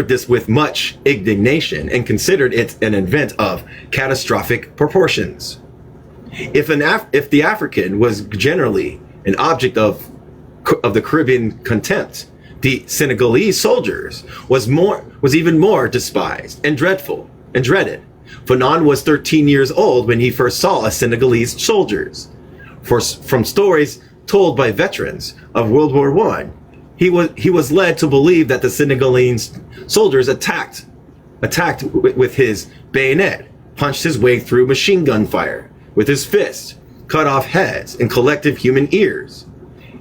this with much indignation and considered it an event of catastrophic proportions. If the African was generally an object of the Caribbean contempt, the Senegalese soldiers was even more despised and dreaded. Fanon was 13 years old when he first saw a Senegalese soldiers. From stories told by veterans of World War I, he was led to believe that the Senegalese soldiers attacked with his bayonet, punched his way through machine gun fire with his fist, cut off heads and collected human ears.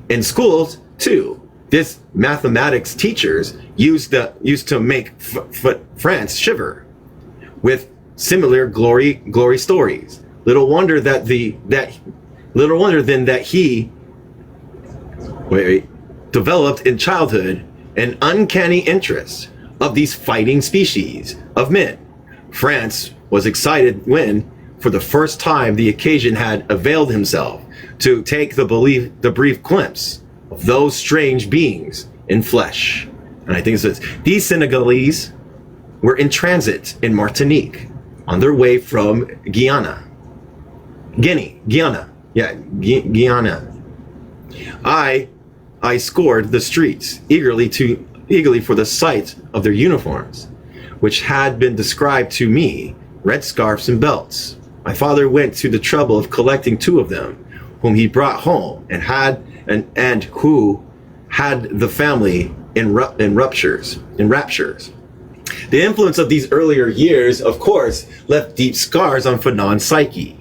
In schools, too, this mathematics teachers used to make France shiver with similar glory stories. Little wonder then that he developed in childhood an uncanny interest of these fighting species of men. France was excited when, for the first time, the occasion had availed himself to take the brief glimpse of those strange beings in flesh. And I think it says, these Senegalese were in transit in Martinique on their way from Guyana. I scoured the streets eagerly for the sight of their uniforms, which had been described to me, red scarfs and belts. My father went to the trouble of collecting 2 of them, whom he brought home and who had the family in raptures. The influence of these earlier years, of course, left deep scars on Fanon's psyche.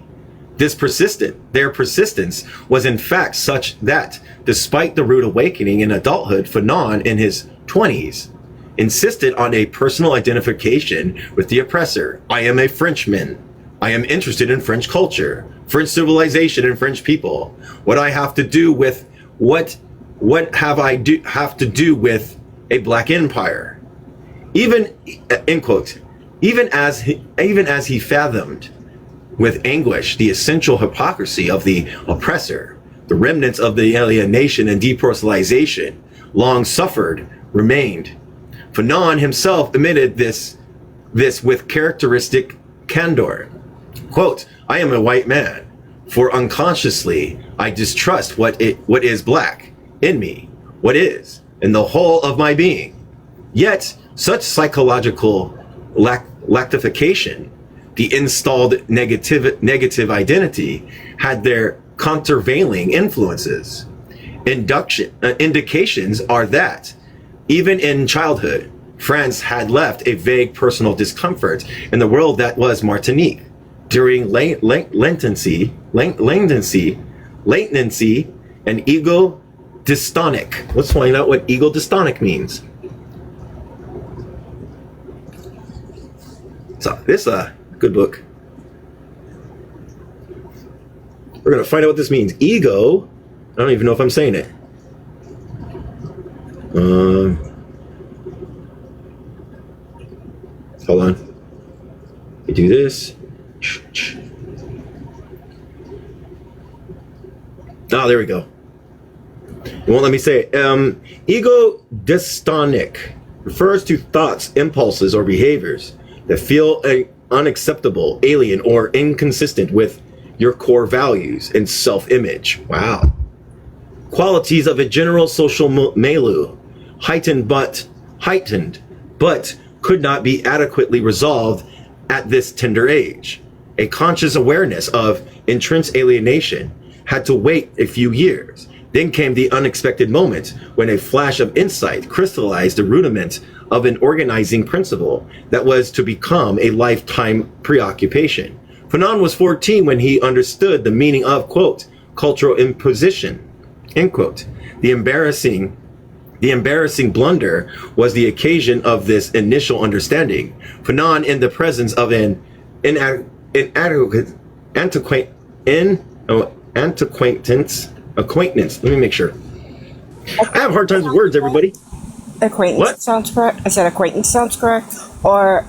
Their persistence was in fact such that, despite the rude awakening in adulthood, Fanon in his 20s insisted on a personal identification with the oppressor. I am a Frenchman. I am interested in French culture, French civilization, and French people. What I have to do with what have to do with a black empire? Even end quote. Even as he fathomed with anguish the essential hypocrisy of the oppressor, the remnants of the alienation and depersonalization long suffered remained. Fanon himself admitted this with characteristic candor. Quote, I am a white man, for unconsciously I distrust what is black in me, what is in the whole of my being. Yet such psychological lactification, the installed negative identity, had their countervailing influences. Indications are that even in childhood, France had left a vague personal discomfort in the world that was Martinique. During latency, and ego dystonic. Let's find out what ego dystonic means. So this is a good book. We're going to find out what this means. Ego, I don't even know if I'm saying it. Hold on. We do this. Oh, there we go. It won't let me say it. Ego dystonic refers to thoughts, impulses, or behaviors that feel unacceptable, alien, or inconsistent with your core values and self-image. Wow. Qualities of a general social milieu, heightened but could not be adequately resolved at this tender age. A conscious awareness of intrinsic alienation had to wait a few years. Then came the unexpected moment when a flash of insight crystallized the rudiment of an organizing principle that was to become a lifetime preoccupation. Fanon was 14 when he understood the meaning of, quote, cultural imposition, end quote. The embarrassing blunder was the occasion of this initial understanding. Fanon, in the presence of an acquaintance. Let me make sure. I have hard times with words, everybody. Acquaintance What? sounds correct. I said acquaintance sounds correct. Or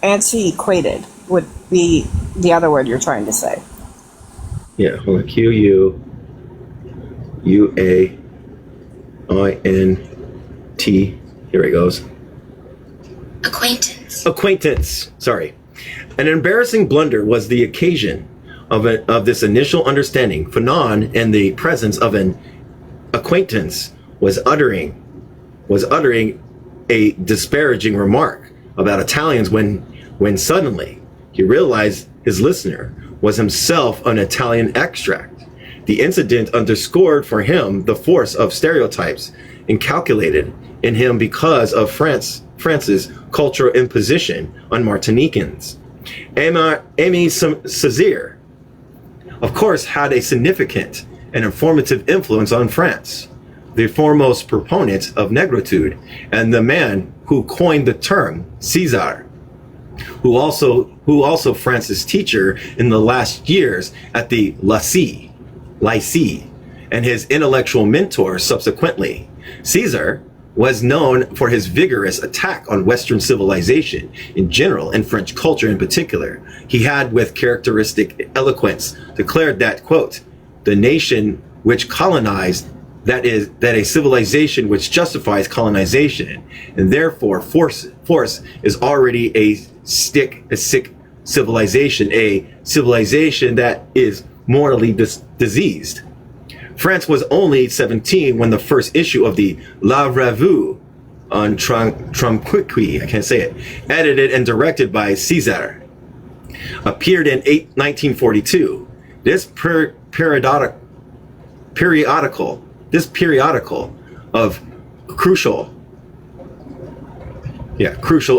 antiquated would be the other word you're trying to say. Yeah, hold on. Q-U-A-I-N-T. Here it goes. Acquaintance. Sorry. An embarrassing blunder was the occasion of this initial understanding. Fanon, in the presence of an acquaintance, was uttering a disparaging remark about Italians when suddenly he realized his listener was himself an Italian extract. The incident underscored for him the force of stereotypes inculcated in him because of France's cultural imposition on Martinicans. Aimé Césaire, of course, had a significant and informative influence on France, the foremost proponent of negritude, and the man who coined the term César, who also France's teacher in the last years at the Lycée, and his intellectual mentor subsequently. César was known for his vigorous attack on Western civilization in general and French culture in particular. He had, with characteristic eloquence, declared that, quote, the nation which colonized, that a civilization which justifies colonization, and therefore force is already a sick civilization, a civilization that is morally diseased. France was only 17 when the first issue of the La Revue on Tronquois, I can't say it, edited and directed by César, appeared in 1942. This periodical of Crucial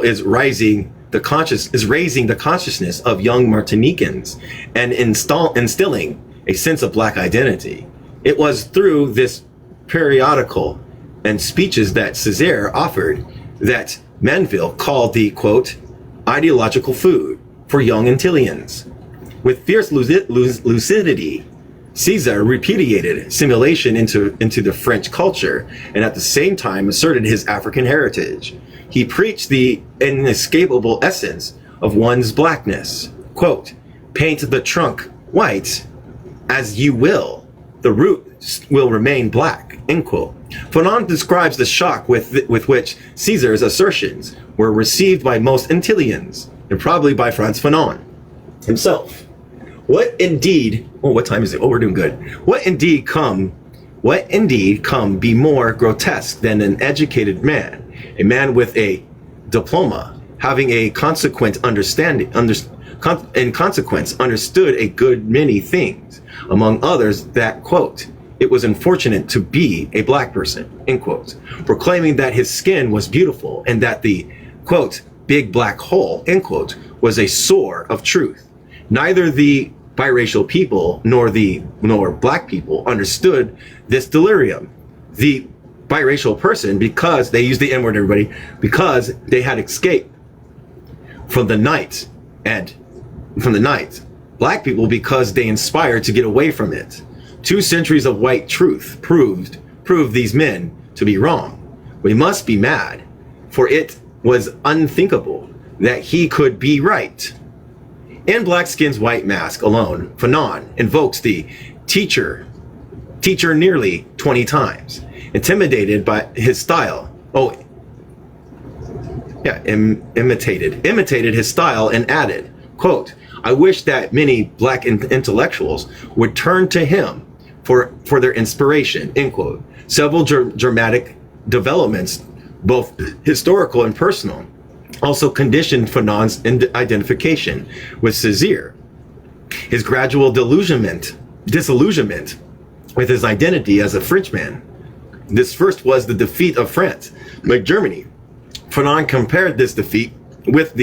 is raising the consciousness of young Martinicans and instilling a sense of black identity. It was through this periodical and speeches that Césaire offered that Manville called the, quote, ideological food for young Antilleans. With fierce lucidity, César repudiated simulation into the French culture and at the same time asserted his African heritage. He preached the inescapable essence of one's blackness. Quote, paint the trunk white as you will, the root will remain black, end quote. Fanon describes the shock with which César's assertions were received by most Antilleans, and probably by Frantz Fanon himself. What indeed we're doing good. What indeed come be more grotesque than an educated man, a man with a diploma, having a consequent understood a good many things, among others that, quote, it was unfortunate to be a black person, end quote, proclaiming that his skin was beautiful and that the, quote, big black hole, end quote, was a sore of truth. Neither the biracial people nor black people understood this delirium. The biracial person, because they used the N-word, everybody, because they had escaped from the night, black people because they inspired to get away from it. 2 centuries of white truth proved these men to be wrong. We must be mad, for it was unthinkable that he could be right. In Blackskin's white mask alone, Fanon invokes the teacher nearly 20 times, intimidated by his style. Imitated his style and added, quote, I wish that many black intellectuals would turn to him for their inspiration, end quote. Several dramatic developments, both historical and personal, also conditioned Fanon's identification with Césaire. His gradual disillusionment with his identity as a Frenchman. This first was the defeat of France by Germany. Fanon compared this defeat with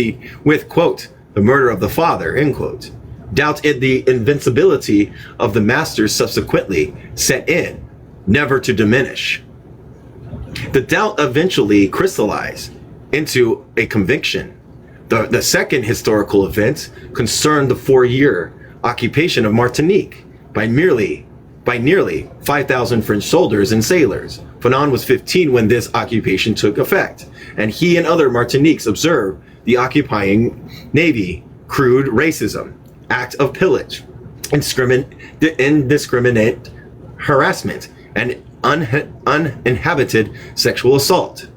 quote, the murder of the father, end quote. Doubt in the invincibility of the masters subsequently set in, never to diminish. The doubt eventually crystallized into a conviction. The second historical event concerned the 4-year occupation of Martinique by nearly 5,000 French soldiers and sailors. Fanon was 15 when this occupation took effect, and he and other Martiniques observed the occupying navy crude racism, act of pillage, indiscriminate harassment, and uninhabited sexual assault.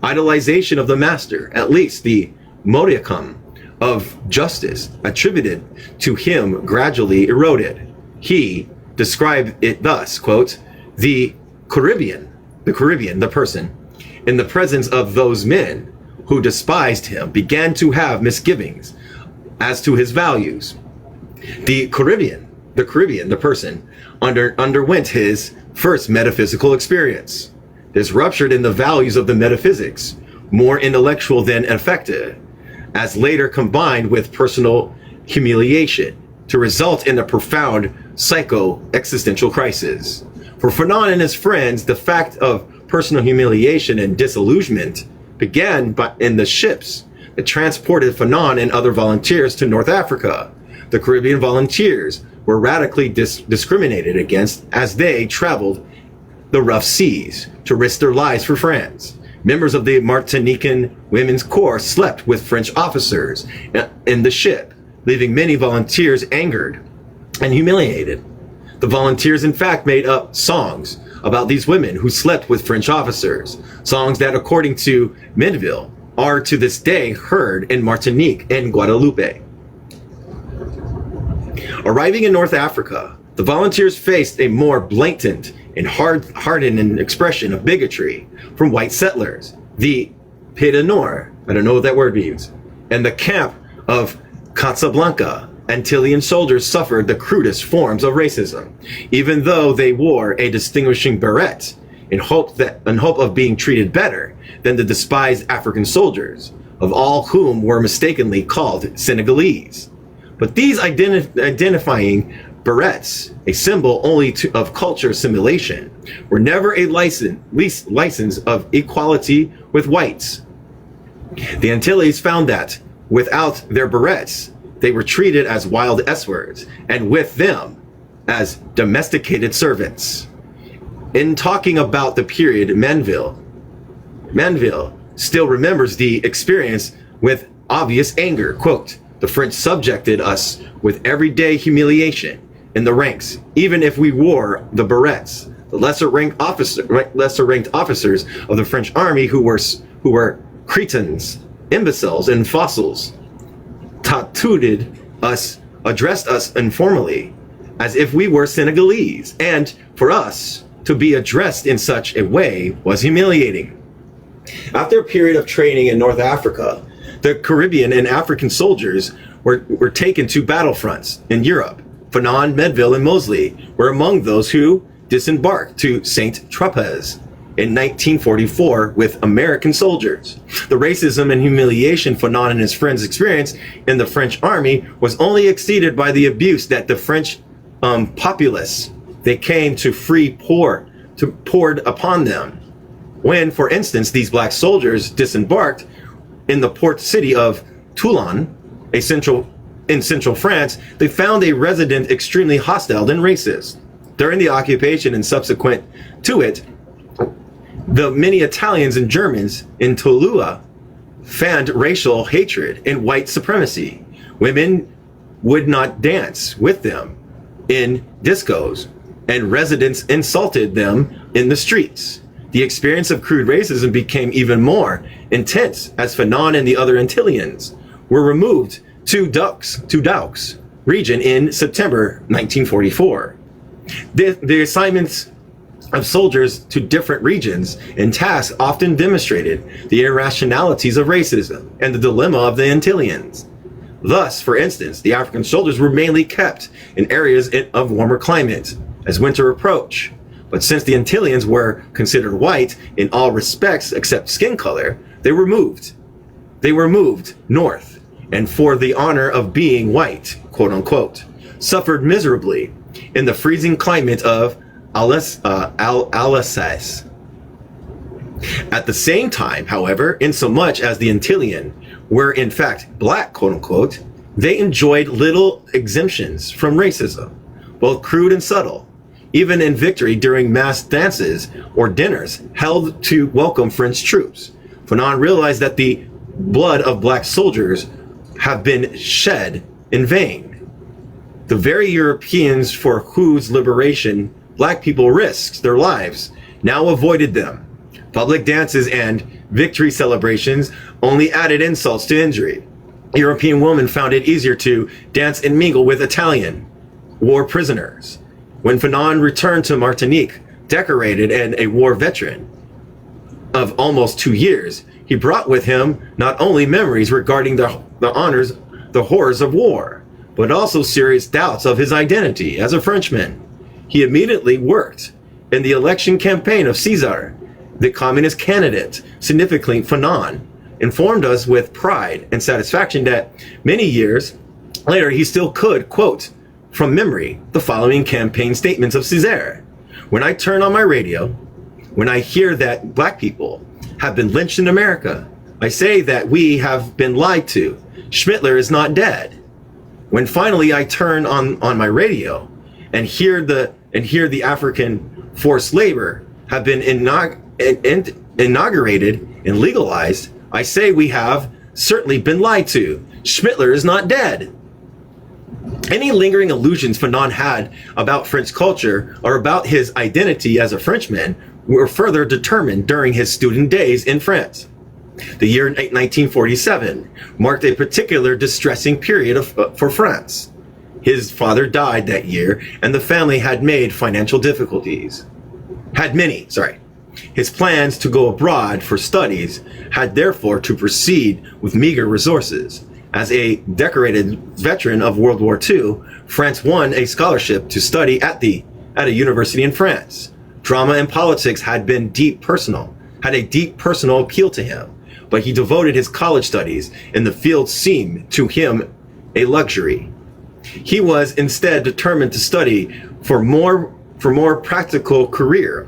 Idolization of the master, at least the modicum of justice attributed to him, gradually eroded. He described it thus, quote, the Caribbean, the person, in the presence of those men who despised him, began to have misgivings as to his values. The Caribbean, the person, underwent his first metaphysical experience. This ruptured in the values of the metaphysics, more intellectual than affected, as later combined with personal humiliation to result in a profound psycho-existential crisis. For Fanon and his friends, the fact of personal humiliation and disillusionment began in the ships that transported Fanon and other volunteers to North Africa. The Caribbean volunteers were radically discriminated against as they traveled the rough seas to risk their lives for France. Members of the Martinican Women's Corps slept with French officers in the ship, leaving many volunteers angered and humiliated. The volunteers, in fact, made up songs about these women who slept with French officers, songs that, according to Menville, are to this day heard in Martinique and Guadeloupe. Arriving in North Africa, the volunteers faced a more blatant and hardened expression of bigotry from white settlers, the Pied du Nord, I don't know what that word means, and the camp of Casablanca. Antillean soldiers suffered the crudest forms of racism, even though they wore a distinguishing beret in hope of being treated better than the despised African soldiers, of all whom were mistakenly called Senegalese. But these identifying berets, a symbol only of culture assimilation, were never a license of equality with whites. The Antilles found that without their berets, they were treated as wild S-words, and with them as domesticated servants. In talking about the period, Menville still remembers the experience with obvious anger. Quote, the French subjected us with everyday humiliation in the ranks, even if we wore the berets. The lesser ranked officers of the French army who were cretins, imbeciles, and fossils, tattooed us, addressed us informally as if we were Senegalese, and for us to be addressed in such a way was humiliating. After a period of training in North Africa, the Caribbean and African soldiers were taken to battlefronts in Europe. Fanon, Menville, and Mosley were among those who disembarked to St. Tropez in 1944 with American soldiers. The racism and humiliation Fanon and his friends experienced in the French army was only exceeded by the abuse that the French populace they came to poured upon them. When, for instance, these black soldiers disembarked in the port city of Toulon, in central France, they found a resident extremely hostile and racist. During the occupation and subsequent to it, the many Italians and Germans in Tolua fanned racial hatred and white supremacy. Women would not dance with them in discos, and residents insulted them in the streets. The experience of crude racism became even more intense as Fanon and the other Antilleans were removed to Deux region in September 1944. The assignments of soldiers to different regions and tasks often demonstrated the irrationalities of racism and the dilemma of the Antilleans. Thus, for instance, the African soldiers were mainly kept in areas of warmer climate as winter approached. But since the Antilleans were considered white in all respects except skin color, they were moved north, and for the honor of being white, quote unquote, suffered miserably in the freezing climate of Alsace. At the same time, however, insomuch as the Antillean were in fact black, quote unquote, they enjoyed little exemptions from racism, both crude and subtle, even in victory during mass dances or dinners held to welcome French troops. Fanon realized that the blood of black soldiers have been shed in vain. The very Europeans for whose liberation black people risked their lives now avoided them. Public dances and victory celebrations only added insults to injury. European women found it easier to dance and mingle with Italian war prisoners. When Fanon returned to Martinique, decorated and a war veteran of almost 2 years, he brought with him not only memories regarding the horrors of war, but also serious doubts of his identity as a Frenchman. He immediately worked in the election campaign of César, the communist candidate. Significantly, Fanon informed us with pride and satisfaction that many years later he still could quote from memory the following campaign statements of César. When I turn on my radio, when I hear that black people have been lynched in America, I say that we have been lied to. Schmittler is not dead. When finally I turn on my radio and hear the African forced labor have been inaugurated and legalized, I say we have certainly been lied to. Schmittler is not dead. Any lingering illusions Fanon had about French culture or about his identity as a Frenchman were further determined during his student days in France. The year 1947 marked a particular distressing period for France. His father died that year, and the family had many difficulties. His plans to go abroad for studies had therefore to proceed with meager resources. As a decorated veteran of World War II, France won a scholarship to study at a university in France. Drama and politics had a deep personal appeal to him, but he devoted his college studies in the field seemed to him a luxury. He was instead determined to study for more practical career,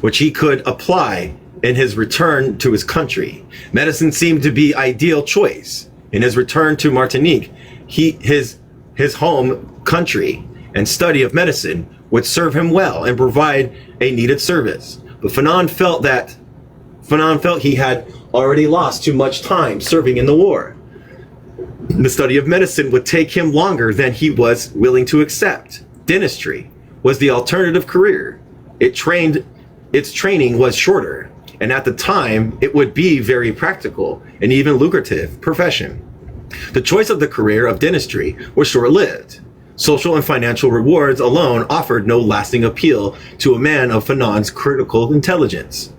which he could apply in his return to his country. Medicine seemed to be ideal choice. In his return to Martinique, his home country and study of medicine would serve him well and provide a needed service. But Fanon felt he had already lost too much time serving in the war. The study of medicine would take him longer than he was willing to accept. Dentistry was the alternative career. Its training was shorter, and at the time it would be very practical and even lucrative profession. The choice of the career of dentistry was short-lived. Social and financial rewards alone offered no lasting appeal to a man of Fanon's critical intelligence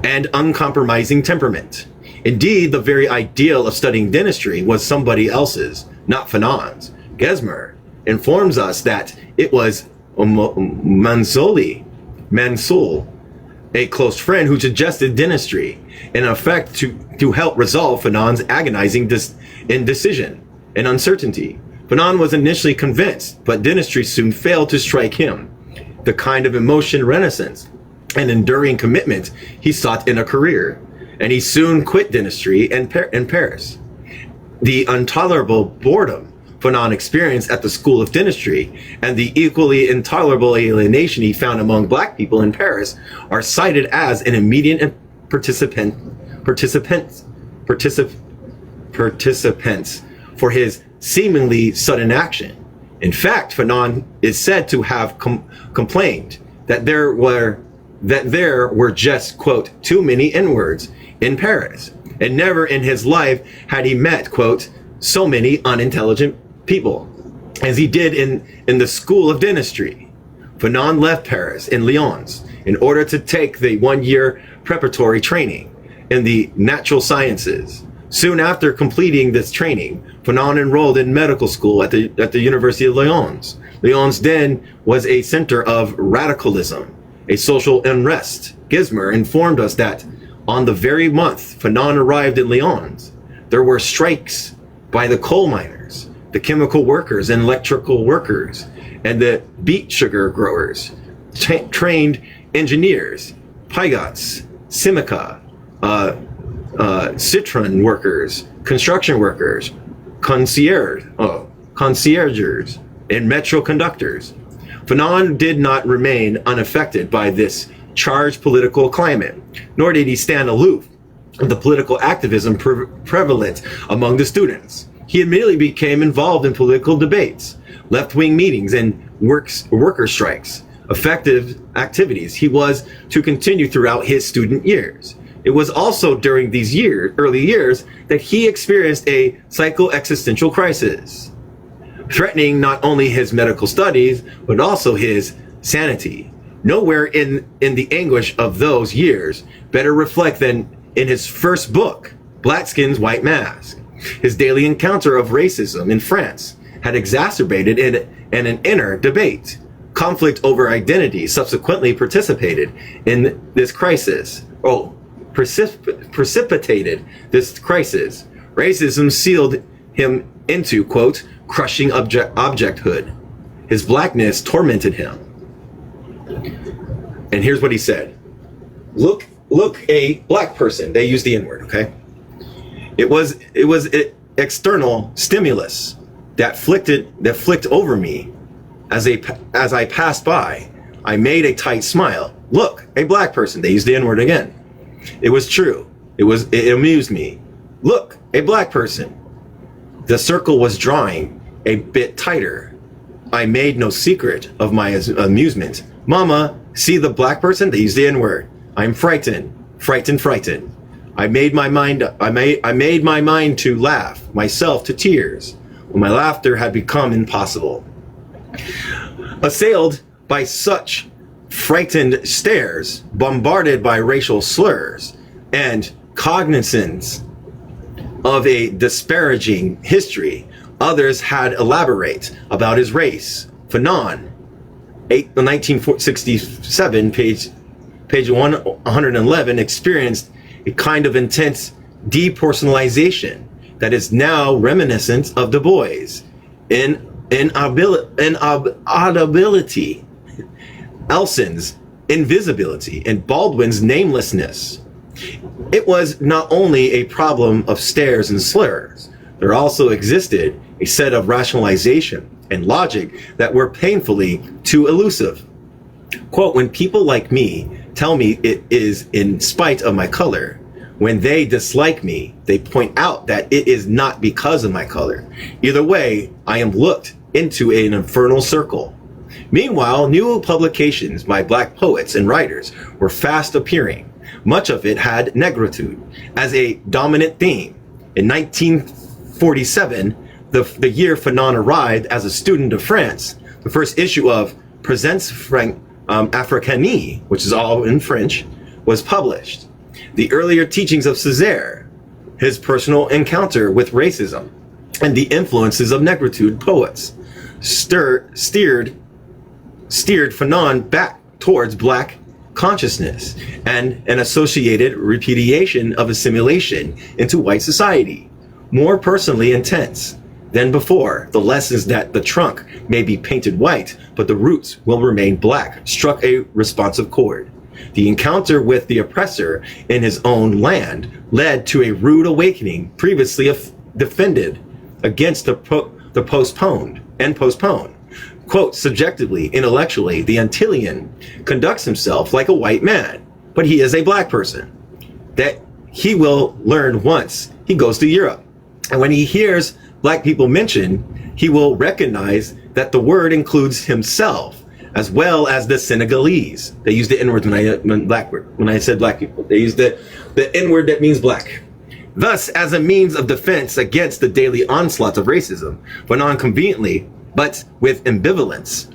and uncompromising temperament. Indeed, the very ideal of studying dentistry was somebody else's, not Fanon's. Gesmer informs us that it was Mansoul, a close friend who suggested dentistry, in effect to help resolve Fanon's agonizing indecision and uncertainty. Fanon was initially convinced, but dentistry soon failed to strike him the kind of emotion renaissance and enduring commitment he sought in a career, and he soon quit dentistry in Paris. The intolerable boredom Fanon experienced at the School of Dentistry and the equally intolerable alienation he found among black people in Paris are cited as an immediate participants for his seemingly sudden action. In fact, Fanon is said to have complained that there were just, quote, too many N-words in Paris, and never in his life had he met, quote, so many unintelligent people as he did in the School of Dentistry. Fanon left Paris in Lyons in order to take the 1-year preparatory training in the natural sciences. Soon after completing this training, Fanon enrolled in medical school at the University of Lyons. Lyons then was a center of radicalism, a social unrest. Gizmer informed us that on the very month Fanon arrived in Lyons, there were strikes by the coal miners, the chemical workers and electrical workers, and the beet sugar growers, trained engineers, Pygots, Simica, Citron workers, construction workers, concierges, and metro conductors. Fanon did not remain unaffected by this charged political climate, nor did he stand aloof of the political activism prevalent among the students. He immediately became involved in political debates, left-wing meetings, and worker strikes, effective activities he was to continue throughout his student years. It was also during these early years that he experienced a psycho-existential crisis, threatening not only his medical studies, but also his sanity. Nowhere in the anguish of those years better reflect than in his first book, Black Skin's White Mask. His daily encounter of racism in France had exacerbated in an inner debate. Conflict over identity subsequently precipitated this crisis. Precipitated this crisis. Racism sealed him into, quote, crushing objecthood. His blackness tormented him. And here's what he said. Look, a black person. They used the N-word, okay? It was external stimulus that flicked over me as I passed by. I made a tight smile. Look, a black person. They used the N-word again. It was true. It amused me. Look, a black person. The circle was drawing a bit tighter. I made no secret of my amusement. Mama, see the black person? They used the N-word. I'm frightened. I made my mind to laugh, myself to tears, when my laughter had become impossible. Assailed by such frightened stares, bombarded by racial slurs, and cognizance of a disparaging history, others had elaborate about his race. Fanon, 1967, page 111, experienced a kind of intense depersonalization that is now reminiscent of Du Bois' inaudibility, Elson's invisibility, and Baldwin's namelessness. It was not only a problem of stares and slurs. There also existed a set of rationalization and logic that were painfully too elusive. Quote, when people like me tell me it is in spite of my color, when they dislike me, they point out that it is not because of my color. Either way, I am looked into an infernal circle. Meanwhile, new publications by black poets and writers were fast appearing. Much of it had negritude as a dominant theme. In 1947, the year Fanon arrived as a student of France, the first issue of Présence Africaine, which is all in French, was published. The earlier teachings of Césaire, his personal encounter with racism, and the influences of negritude poets steered steered Fanon back towards black consciousness and an associated repudiation of assimilation into white society. More personally intense than before, the lessons that the trunk may be painted white, but the roots will remain black struck a responsive chord. The encounter with the oppressor in his own land led to a rude awakening previously defended against the postponed. Quote, subjectively, intellectually, the Antillean conducts himself like a white man, but he is a black person. That he will learn once he goes to Europe. And when he hears black people mentioned, he will recognize that the word includes himself as well as the Senegalese. They use the N-word when I said black people. They use the N-word that means black. Thus, as a means of defense against the daily onslaught of racism, Fanon conveniently, but with ambivalence,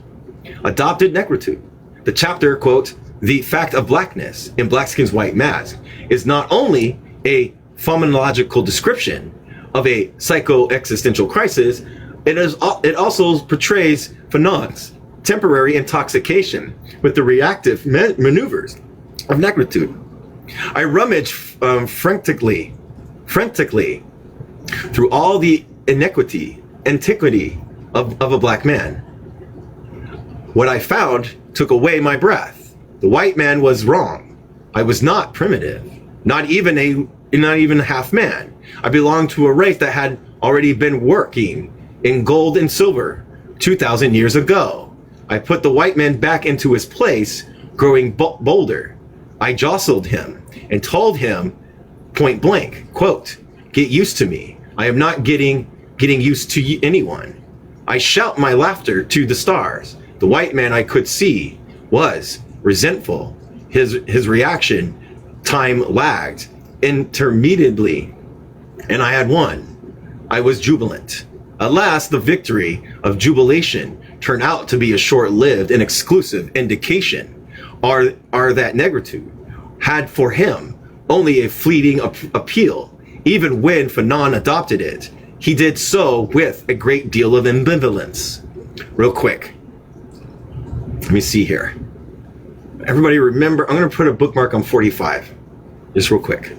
adopted negritude. The chapter, quote, the fact of blackness in Blackskin's white mask is not only a phenomenological description of a psycho-existential crisis, it also portrays Fanon's temporary intoxication with the reactive maneuvers of negritude. I rummage frantically through all the antiquity of a black man. What I found took away my breath. The white man was wrong. I was not primitive, not even half man. I belonged to a race that had already been working in gold and silver 2,000 years ago. I put the white man back into his place, growing bolder. I jostled him and told him point blank, quote, get used to me. I am not getting used to anyone. I shout my laughter to the stars. The white man I could see was resentful. His reaction time lagged interminably, and I had won. I was jubilant. Alas, the victory of jubilation turned out to be a short-lived and exclusive indication are that negritude had for him only a fleeting appeal. Even when Fanon adopted it, he did so with a great deal of ambivalence. Real quick, let me see here. Everybody remember, I'm going to put a bookmark on 45, just real quick.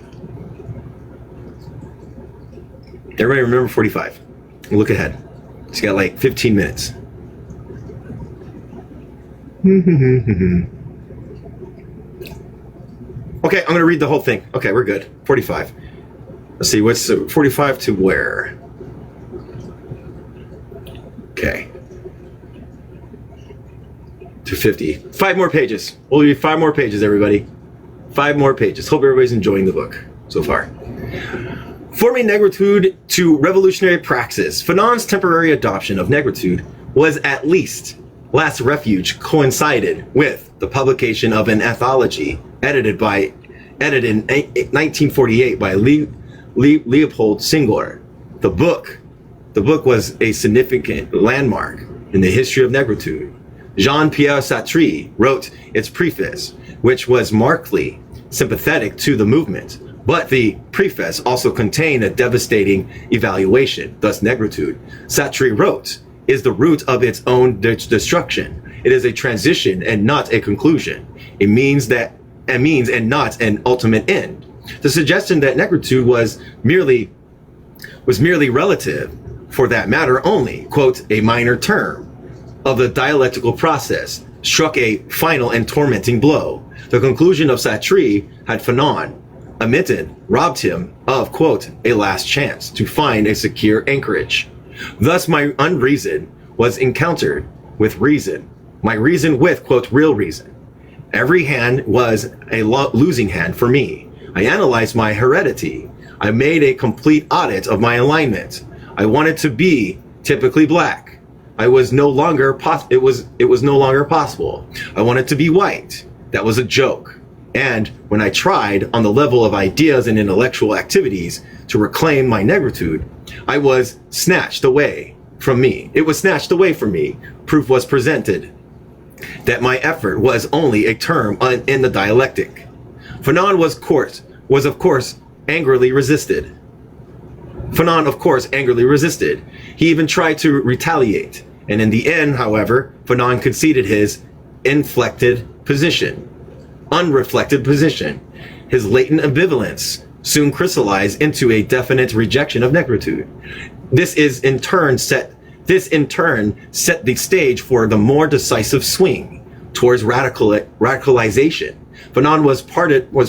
Everybody remember 45. Look ahead. It's got like 15 minutes. Okay, I'm going to read the whole thing. Okay, we're good. 45. Let's see, what's 45 to where? Okay. To 50. 5 more pages. We'll read 5 more pages, everybody. 5 more pages. Hope everybody's enjoying the book so far. Forming negritude to revolutionary praxis, Fanon's temporary adoption of negritude was at least last refuge coincided with the publication of an anthology edited in 1948 by Leopold Senghor. The book was a significant landmark in the history of negritude. Jean-Pierre Sartre wrote its preface, which was markedly sympathetic to the movement, but the preface also contained a devastating evaluation. Thus, negritude, Sartre wrote, is the root of its own destruction. It is a transition and not a conclusion. It means and not an ultimate end. The suggestion that negritude was merely relative, for that matter only, quote, a minor term of the dialectical process, struck a final and tormenting blow. The conclusion of Sartre had Fanon omitted, robbed him of, quote, a last chance to find a secure anchorage. Thus my unreason was encountered with reason, my reason with, quote, real reason. Every hand was a losing hand for me. I analyzed my heredity. I made a complete audit of my alignment. I wanted to be typically black. It was no longer possible. I wanted to be white. That was a joke. And when I tried on the level of ideas and intellectual activities to reclaim my negritude, I was snatched away from me. It was snatched away from me. Proof was presented that my effort was only a term in the dialectic. Fanon was of course angrily resisted. He even tried to retaliate. And in the end, however, Fanon conceded his unreflected position. His latent ambivalence soon crystallized into a definite rejection of negritude. This in turn set the stage for the more decisive swing towards radicalization. Fanon was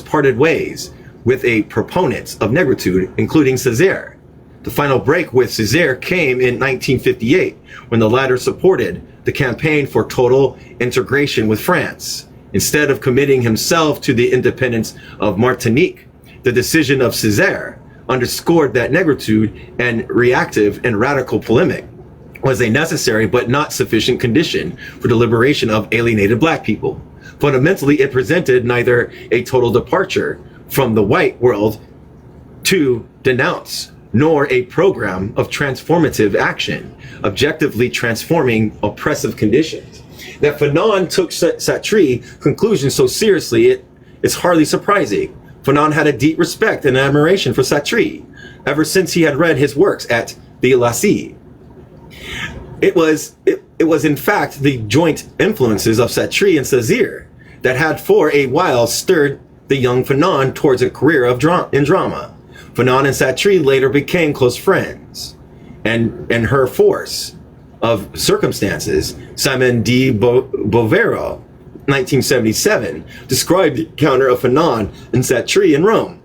parted ways with a proponent of negritude, including Césaire. The final break with Césaire came in 1958, when the latter supported the campaign for total integration with France. Instead of committing himself to the independence of Martinique, the decision of Césaire underscored that negritude and reactive and radical polemic was a necessary but not sufficient condition for the liberation of alienated black people. Fundamentally, it presented neither a total departure from the white world to denounce, nor a program of transformative action, objectively transforming oppressive conditions. That Fanon took Sartre's conclusion so seriously, it's hardly surprising. Fanon had a deep respect and admiration for Sartre ever since he had read his works at the Lycée. It was in fact the joint influences of Sartre and Césaire that had for a while stirred the young Fanon towards a career in drama. Fanon and Sartre later became close friends, and her force of circumstances, Simon de Beauvoir, 1977, described the encounter of Fanon and Sartre in Rome.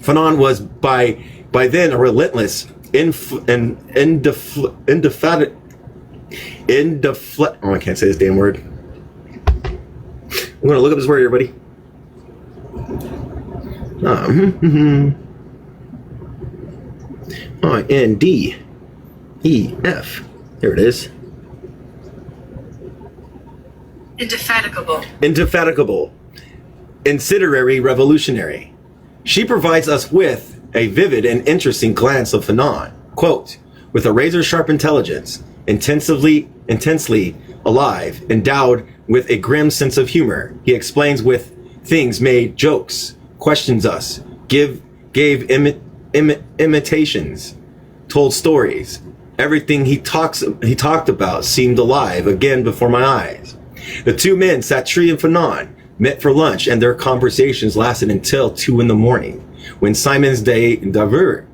Fanon was by then a relentless, I can't say this damn word. I'm going to look up this word here, buddy. INDEF. Here it is. Indefatigable. Incendiary revolutionary. She provides us with a vivid and interesting glance of Fanon. Quote, with a razor-sharp intelligence, intensely alive, endowed with a grim sense of humor, he explains with things made jokes, questions us, gave imitations, told stories. Everything he talked about seemed alive again before my eyes. The two men, Sartre and Fanon, met for lunch, and their conversations lasted until 2 a.m, when Simons de Beauvoir,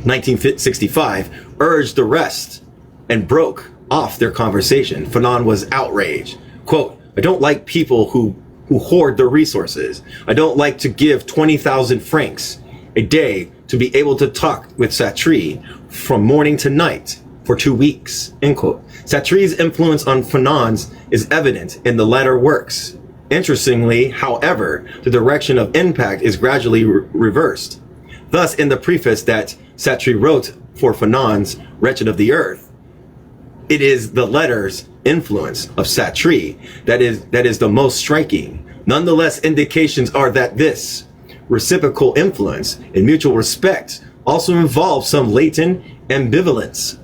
1965, urged the rest and broke off their conversation. Fanon was outraged. Quote, I don't like people who hoard their resources. I don't like to give 20,000 francs a day to be able to talk with Sartre from morning to night for 2 weeks, end quote. Sartre's influence on Fanon's is evident in the latter works. Interestingly, however, the direction of impact is gradually reversed. Thus, in the preface that Sartre wrote for Fanon's Wretched of the Earth, it is the letter's influence of Sartre that is the most striking. Nonetheless, indications are that this reciprocal influence and mutual respect also involves some latent ambivalence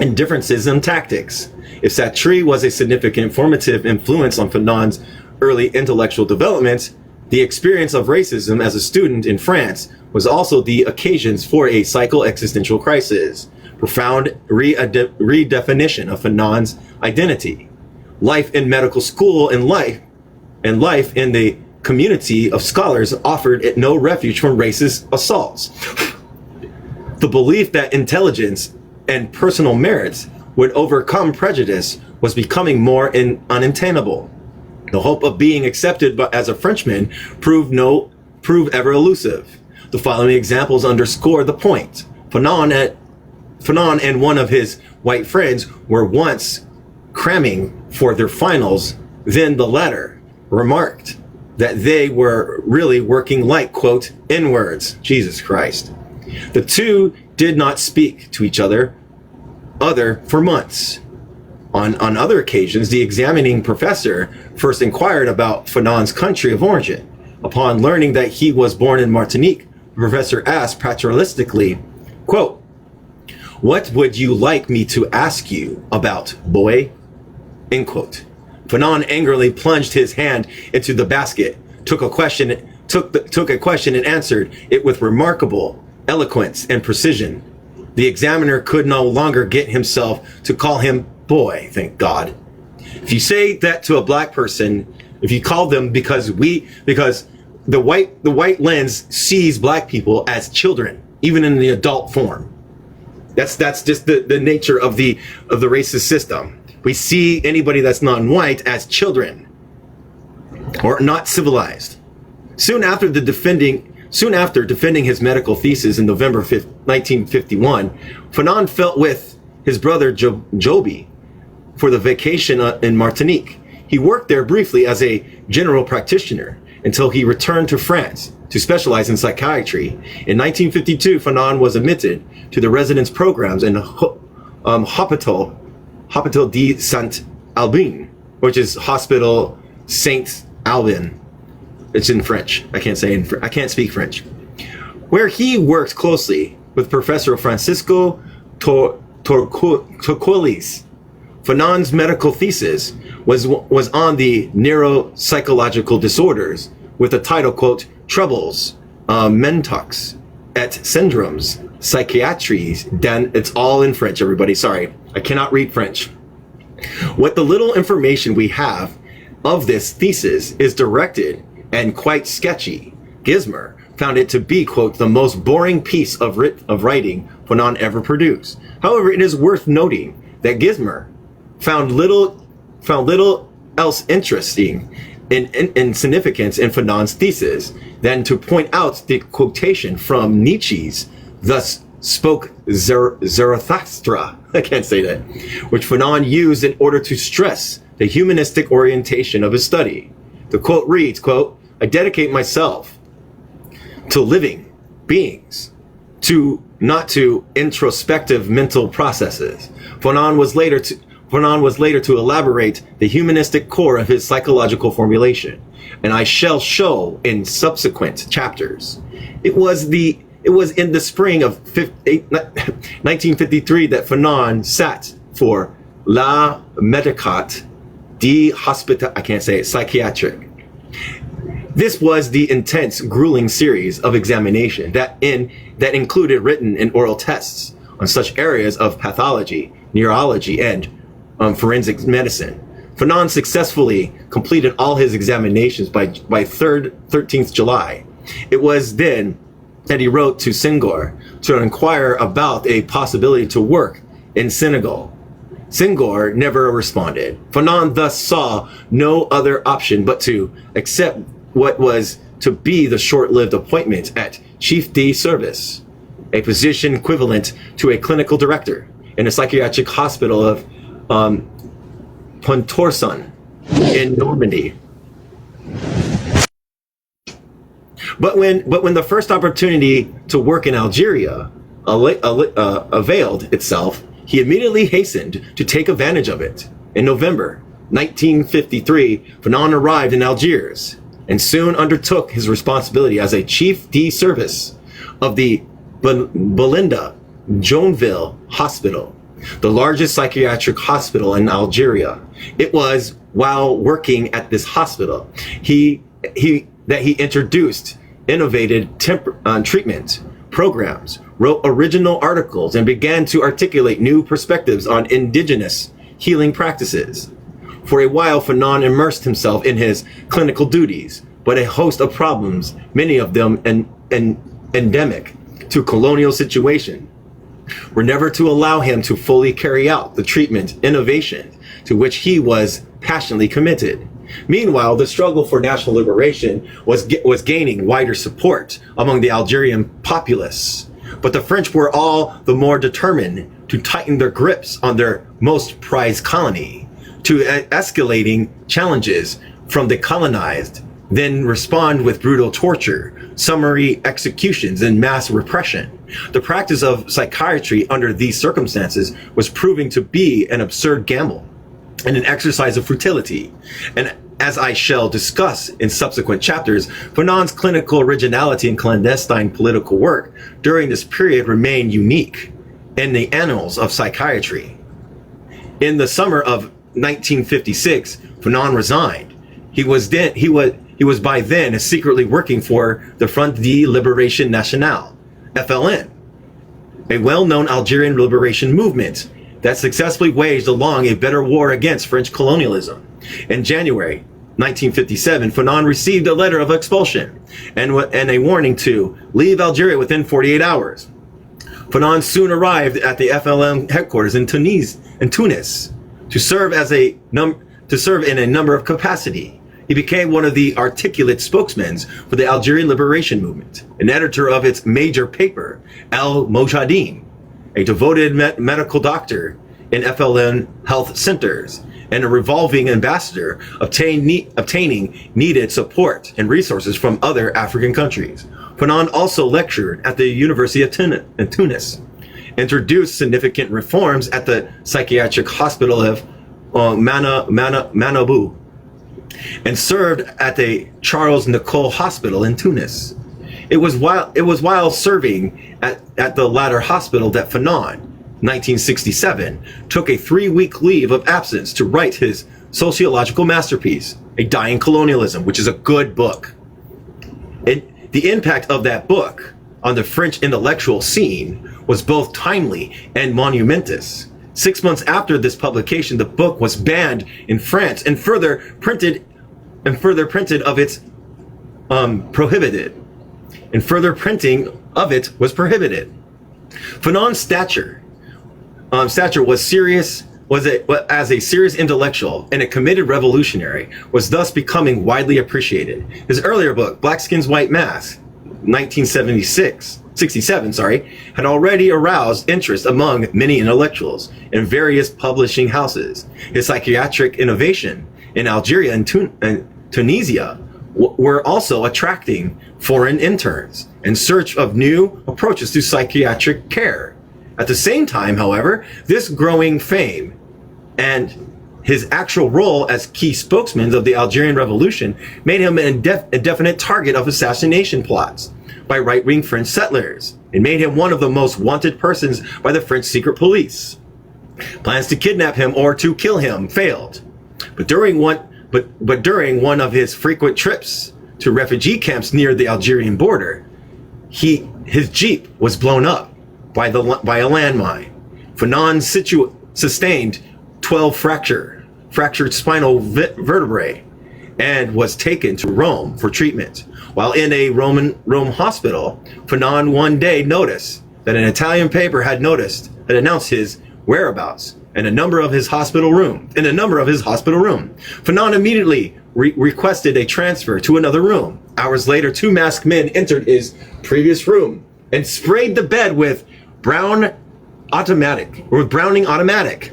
and differences in tactics. If Sartre was a significant formative influence on Fanon's early intellectual development, the experience of racism as a student in France was also the occasions for a psycho-existential crisis, profound redefinition of Fanon's identity. Life in medical school and life in the community of scholars offered it no refuge from racist assaults. The belief that intelligence and personal merits would overcome prejudice was becoming more unattainable. The hope of being accepted as a Frenchman proved ever elusive. The following examples underscore the point. Fanon and one of his white friends were once cramming for their finals. Then the latter remarked that they were really working like, quote, N-words. Jesus Christ. The two did not speak to each other for months. On other occasions, the examining professor first inquired about Fanon's country of origin. Upon learning that he was born in Martinique, the professor asked paternalistically, quote, what would you like me to ask you about, boy? End quote. Fanon angrily plunged his hand into the basket, took a question and answered it with remarkable eloquence and precision. The examiner could no longer get himself to call him boy, thank God. If you say that to a black person, if you call them because the white lens sees black people as children, even in the adult form. That's just the nature of the racist system. We see anybody that's non-white as children or not civilized. Soon after defending his medical thesis in November 1951, Fanon fell with his brother Joby for the vacation in Martinique. He worked there briefly as a general practitioner until he returned to France to specialize in psychiatry. In 1952, Fanon was admitted to the residence programs in Hôpital de Saint-Albin, which is Hospital Saint Albin. It's in French. I can't speak French. Where he worked closely with Professor Francisco Torcolis. Fanon's medical thesis was on the neuropsychological disorders with the title, quote, Troubles, Mentox, et Syndromes, Psychiatries. Dan, it's all in French, everybody. Sorry, I cannot read French. What the little information we have of this thesis is directed and quite sketchy. Gismer found it to be, quote, the most boring piece of writing Fanon ever produced. However, it is worth noting that Gismer found little else interesting in significance in Fanon's thesis than to point out the quotation from Nietzsche's "Thus spoke Zarathustra," I can't say that, which Fanon used in order to stress the humanistic orientation of his study. The quote reads, quote, I dedicate myself to living beings, not to introspective mental processes. Fanon was later to elaborate the humanistic core of his psychological formulation, and I shall show in subsequent chapters. It was in the spring of 1953 that Fanon sat for La Médicat de Hospital, I can't say it, psychiatric. This was the intense, grueling series of examination that included written and oral tests on such areas of pathology, neurology, and forensic medicine. Fanon successfully completed all his examinations by 13th July. It was then that he wrote to Senghor to inquire about a possibility to work in Senegal. Senghor never responded. Fanon thus saw no other option but to accept what was to be the short-lived appointment at Chief de Service, a position equivalent to a clinical director in a psychiatric hospital of Pontorson in Normandy. But when the first opportunity to work in Algeria availed itself, he immediately hastened to take advantage of it. In November 1953, Fanon arrived in Algiers and soon undertook his responsibility as a chief de service of the Belinda Joinville Hospital, the largest psychiatric hospital in Algeria. It was while working at this hospital that he introduced innovative treatment programs, wrote original articles, and began to articulate new perspectives on indigenous healing practices. For a while, Fanon immersed himself in his clinical duties, but a host of problems, many of them endemic to colonial situation, were never to allow him to fully carry out the treatment innovation to which he was passionately committed. Meanwhile, the struggle for national liberation was gaining wider support among the Algerian populace. But the French were all the more determined to tighten their grips on their most prized colony, to escalating challenges from the colonized, then respond with brutal torture, summary executions, and mass repression. The practice of psychiatry under these circumstances was proving to be an absurd gamble and an exercise of futility. And as I shall discuss in subsequent chapters, Fanon's clinical originality and clandestine political work during this period remain unique in the annals of psychiatry. In the summer of 1956, Fanon resigned. He was by then secretly working for the Front de Liberation Nationale, FLN, a well-known Algerian liberation movement that successfully waged along a bitter war against French colonialism. In January 1957, Fanon received a letter of expulsion and a warning to leave Algeria within 48 hours. Fanon soon arrived at the FLN headquarters in Tunis to serve in a number of capacity. He became one of the articulate spokesmen for the Algerian Liberation Movement, an editor of its major paper, El Mojahideen, a devoted medical doctor in FLN health centers, and a revolving ambassador obtaining needed support and resources from other African countries. Fanon also lectured at the University of Tunis, introduced significant reforms at the psychiatric hospital of Manabou, and served at the Charles Nicolle Hospital in Tunis. It was while serving at the latter hospital that Fanon, 1967, took a 3-week leave of absence to write his sociological masterpiece, A Dying Colonialism, which is a good book. The impact of that book on the French intellectual scene was both timely and monumentous. 6 months after this publication, the book was banned in France and further printed of its prohibited. And further printing of it was prohibited. Fanon's stature as a serious intellectual and a committed revolutionary was thus becoming widely appreciated. His earlier book, Black Skin's White Mask, 1967, had already aroused interest among many intellectuals in various publishing houses. His psychiatric innovation in Algeria and Tunisia were also attracting foreign interns in search of new approaches to psychiatric care. At the same time, however, this growing fame and his actual role as key spokesman of the Algerian Revolution made him a definite target of assassination plots by right-wing French settlers. It made him one of the most wanted persons by the French secret police. Plans to kidnap him or to kill him failed. But during one of his frequent trips to refugee camps near the Algerian border, his Jeep was blown up by a landmine. Fanon sustained 12 fractured spinal vertebrae and was taken to Rome for treatment. While in a Rome hospital, Fanon one day noticed that an Italian paper had announced his whereabouts in a number of his hospital room. Fanon immediately requested a transfer to another room. Hours later, 2 masked men entered his previous room and sprayed the bed with Browning automatic.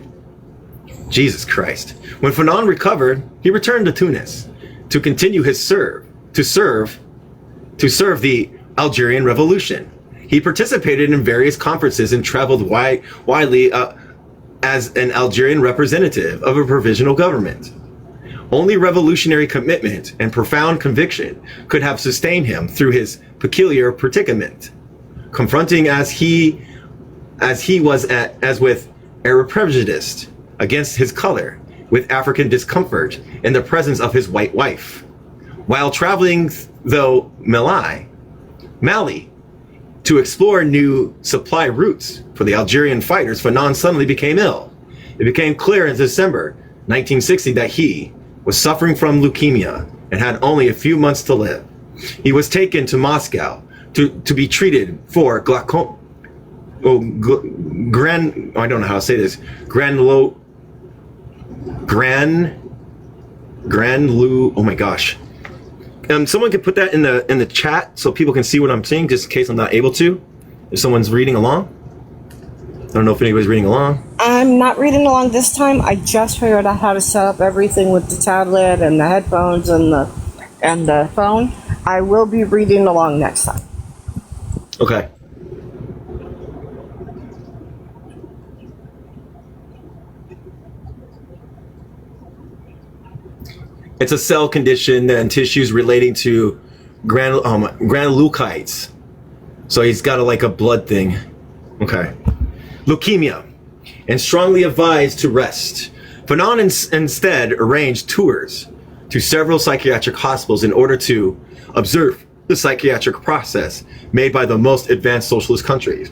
Jesus Christ. When Fanon recovered, he returned to Tunis to continue to serve the Algerian Revolution. He participated in various conferences and traveled widely as an Algerian representative of a provisional government. Only revolutionary commitment and profound conviction could have sustained him through his peculiar predicament, confronting as with Arab prejudice against his color, with African discomfort in the presence of his white wife. While traveling through Mali to explore new supply routes for the Algerian fighters, Fanon suddenly became ill. It became clear in December 1960 that he was suffering from leukemia and had only a few months to live. He was taken to Moscow to be treated for glaucoma. Oh my gosh. Someone could put that in the chat so people can see what I'm saying, just in case I'm not able to. If someone's reading along. I don't know if anybody's reading along. I'm not reading along this time. I just figured out how to set up everything with the tablet and the headphones and the phone. I will be reading along next time. Okay. It's a cell condition and tissues relating to granulocytes. So he's got a blood thing. Okay. Leukemia, and strongly advised to rest. Fanon instead arranged tours to several psychiatric hospitals in order to observe the psychiatric process made by the most advanced socialist countries.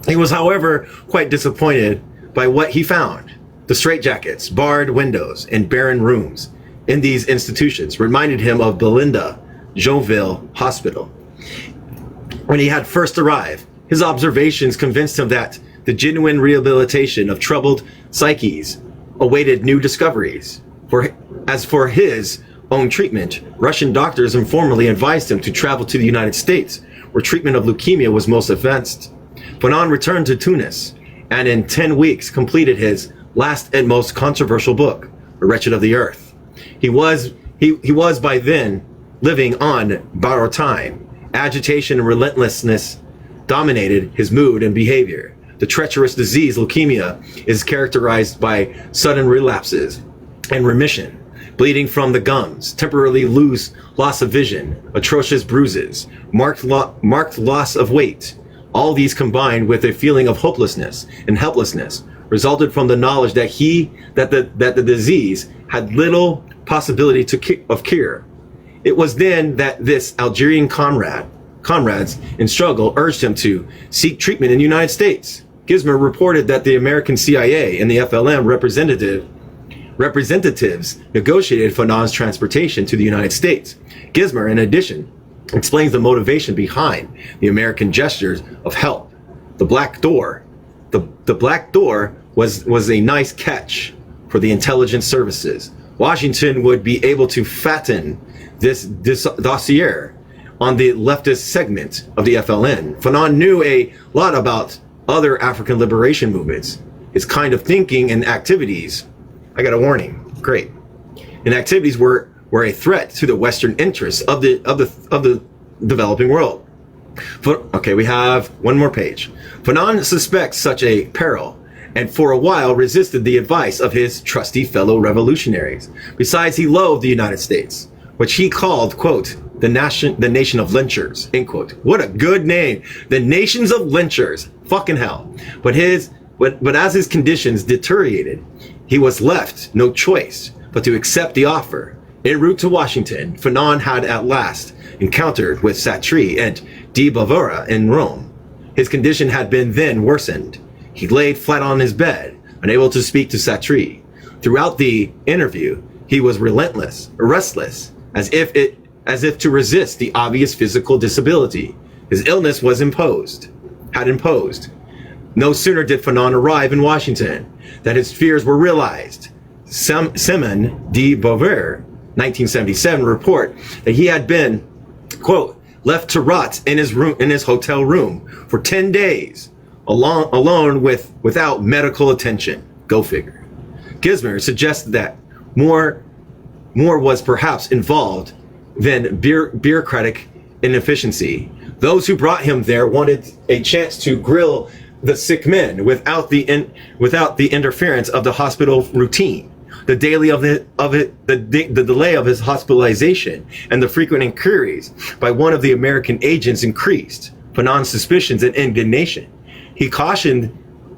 He was, however, quite disappointed by what he found. The straitjackets, barred windows, and barren rooms in these institutions reminded him of Belinda Joinville Hospital. When he had first arrived, his observations convinced him that the genuine rehabilitation of troubled psyches awaited new discoveries. As for his own treatment, Russian doctors informally advised him to travel to the United States, where treatment of leukemia was most advanced. Fanon returned to Tunis, and in 10 weeks completed his last and most controversial book, The Wretched of the Earth. He was by then living on borrowed time. Agitation and relentlessness dominated his mood and behavior. The treacherous disease, leukemia, is characterized by sudden relapses and remission, bleeding from the gums, temporarily loss of vision, atrocious bruises, marked loss of weight. All these combined with a feeling of hopelessness and helplessness resulted from the knowledge that the disease had little possibility of cure. It was then that this Algerian comrades in struggle urged him to seek treatment in the United States. Gizmer reported that the American CIA and the FLN representatives negotiated Fanon's transportation to the United States. Gizmer, in addition, explains the motivation behind the American gestures of help. The Black Door. The Black Door was a nice catch for the intelligence services. Washington would be able to fatten this dossier on the leftist segment of the FLN. Fanon knew a lot about other African liberation movements. His kind of thinking and activities, I got a warning, great, and activities were a threat to the Western interests of the developing world. Okay, we have one more page. Fanon suspects such a peril, and for a while resisted the advice of his trusty fellow revolutionaries. Besides, he loathed the United States, which he called, quote, the nation of lynchers, end quote. What a good name. The nations of lynchers. Fucking hell. But as his conditions deteriorated, he was left no choice but to accept the offer. En route to Washington, Fanon had at last encountered with Sartre and de Bavura in Rome. His condition had been then worsened. He laid flat on his bed, unable to speak to Sartre. Throughout the interview, he was restless, as if to resist the obvious physical disability his illness had imposed. No sooner did Fanon arrive in Washington that his fears were realized. Simon de Beauvoir, 1977, report that he had been, quote, left to rot in his hotel room for 10 days, alone without medical attention. Go figure. Gizmer suggested that more was perhaps involved than bureaucratic inefficiency. Those who brought him there wanted a chance to grill the sick men without the interference of the hospital routine. The delay of his hospitalization and the frequent inquiries by one of the American agents increased Fanon's suspicions and indignation. He cautioned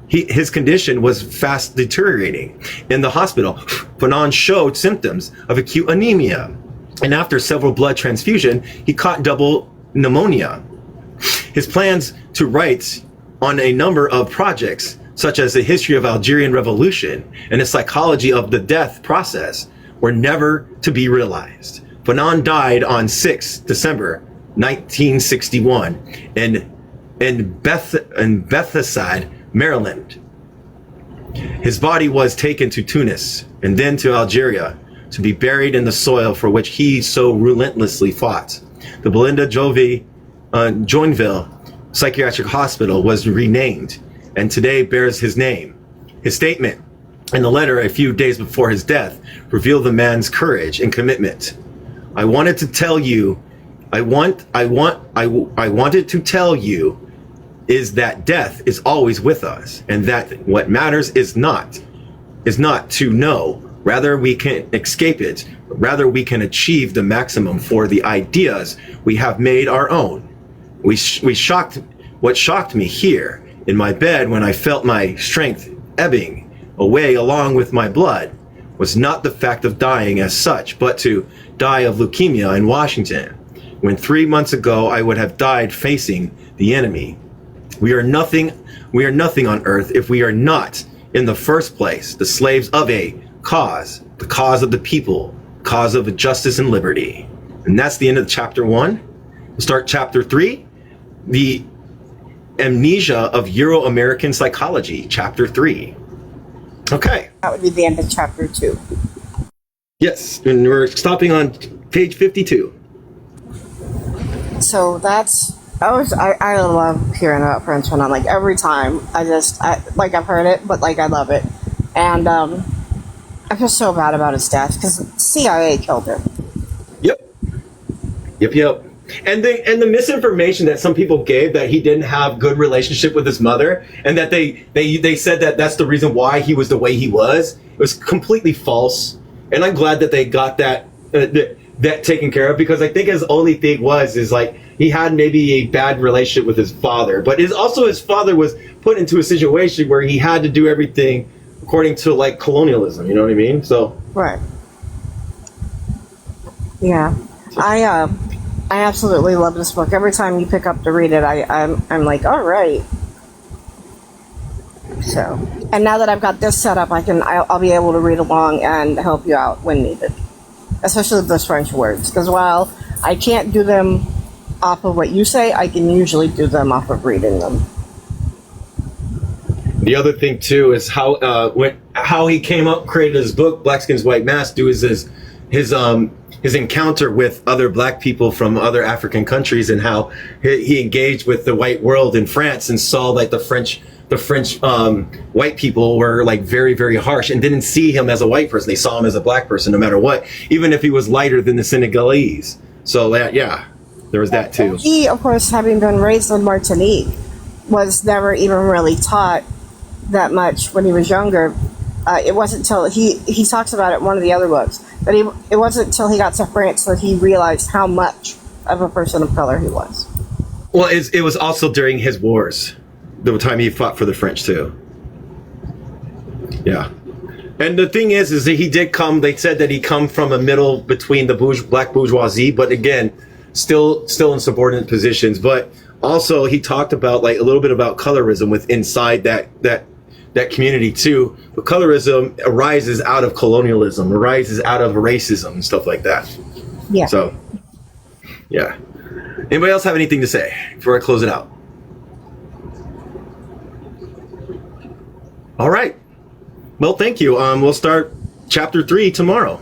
his condition was fast deteriorating. In the hospital, Fanon showed symptoms of acute anemia, and after several blood transfusions, he caught double pneumonia. His plans to write on a number of projects, such as the history of Algerian Revolution and the psychology of the death process, were never to be realized. Fanon died on 6 December 1961 in Bethesda, Maryland. His body was taken to Tunis and then to Algeria to be buried in the soil for which he so relentlessly fought. The Belinda Joinville Psychiatric Hospital was renamed and today bears his name. His statement in the letter a few days before his death revealed the man's courage and commitment. I wanted to tell you is that death is always with us, and that what matters is not to know, rather we can escape it, rather we can achieve the maximum for the ideas we have made our own. What shocked me here in my bed when I felt my strength ebbing away along with my blood was not the fact of dying as such, but to die of leukemia in Washington, when 3 months ago I would have died facing the enemy. We are nothing on earth if we are not in the first place, the slaves of a cause, the cause of the people, cause of justice and liberty. And that's the end of chapter 1. We'll start chapter 3, the amnesia of Euro-American psychology, chapter 3. Okay. That would be the end of chapter 2. Yes, and we're stopping on page 52. So I love hearing about Prince Fanon. Like every time, I've heard it, but like I love it, and I feel so bad about his death because CIA killed him. Yep. And the misinformation that some people gave that he didn't have good relationship with his mother, and that they said that that's the reason why he was the way he was, it was completely false. And I'm glad that they got that taken care of, because I think his only thing is like he had maybe a bad relationship with his father, but his father was put into a situation where he had to do everything according to like colonialism. You know what I mean? So Right. Yeah. I absolutely love this book. Every time you pick up to read it, I'm like, all right. So, and now that I've got this set up, I'll be able to read along and help you out when needed, especially with those French words. Because while I can't do them off of what you say, I can usually do them off of reading them. the other thing too is how he came up, created his book, Black Skins White Mask, his encounter with other black people from other African countries, and how he engaged with the white world in France and saw like the French white people were like very, very harsh and didn't see him as a white person. They saw him as a black person no matter what, even if he was lighter than the Senegalese. So yeah, there was that too. He, of course, having been raised in Martinique, was never even really taught that much when he was younger. It wasn't until he talks about it in one of the other books, but it wasn't until he got to France that he realized how much of a person of color he was. Well, it was also during his wars, the time he fought for the French too. Yeah. And the thing is that he did come, they said that he come from a middle between the black bourgeoisie, but again, still in subordinate positions. But also he talked about like a little bit about colorism with inside that community too. But colorism arises out of colonialism, arises out of racism and stuff like that. Yeah. So, yeah. Anybody else have anything to say before I close it out? All right. Well, thank you. We'll start chapter 3 tomorrow.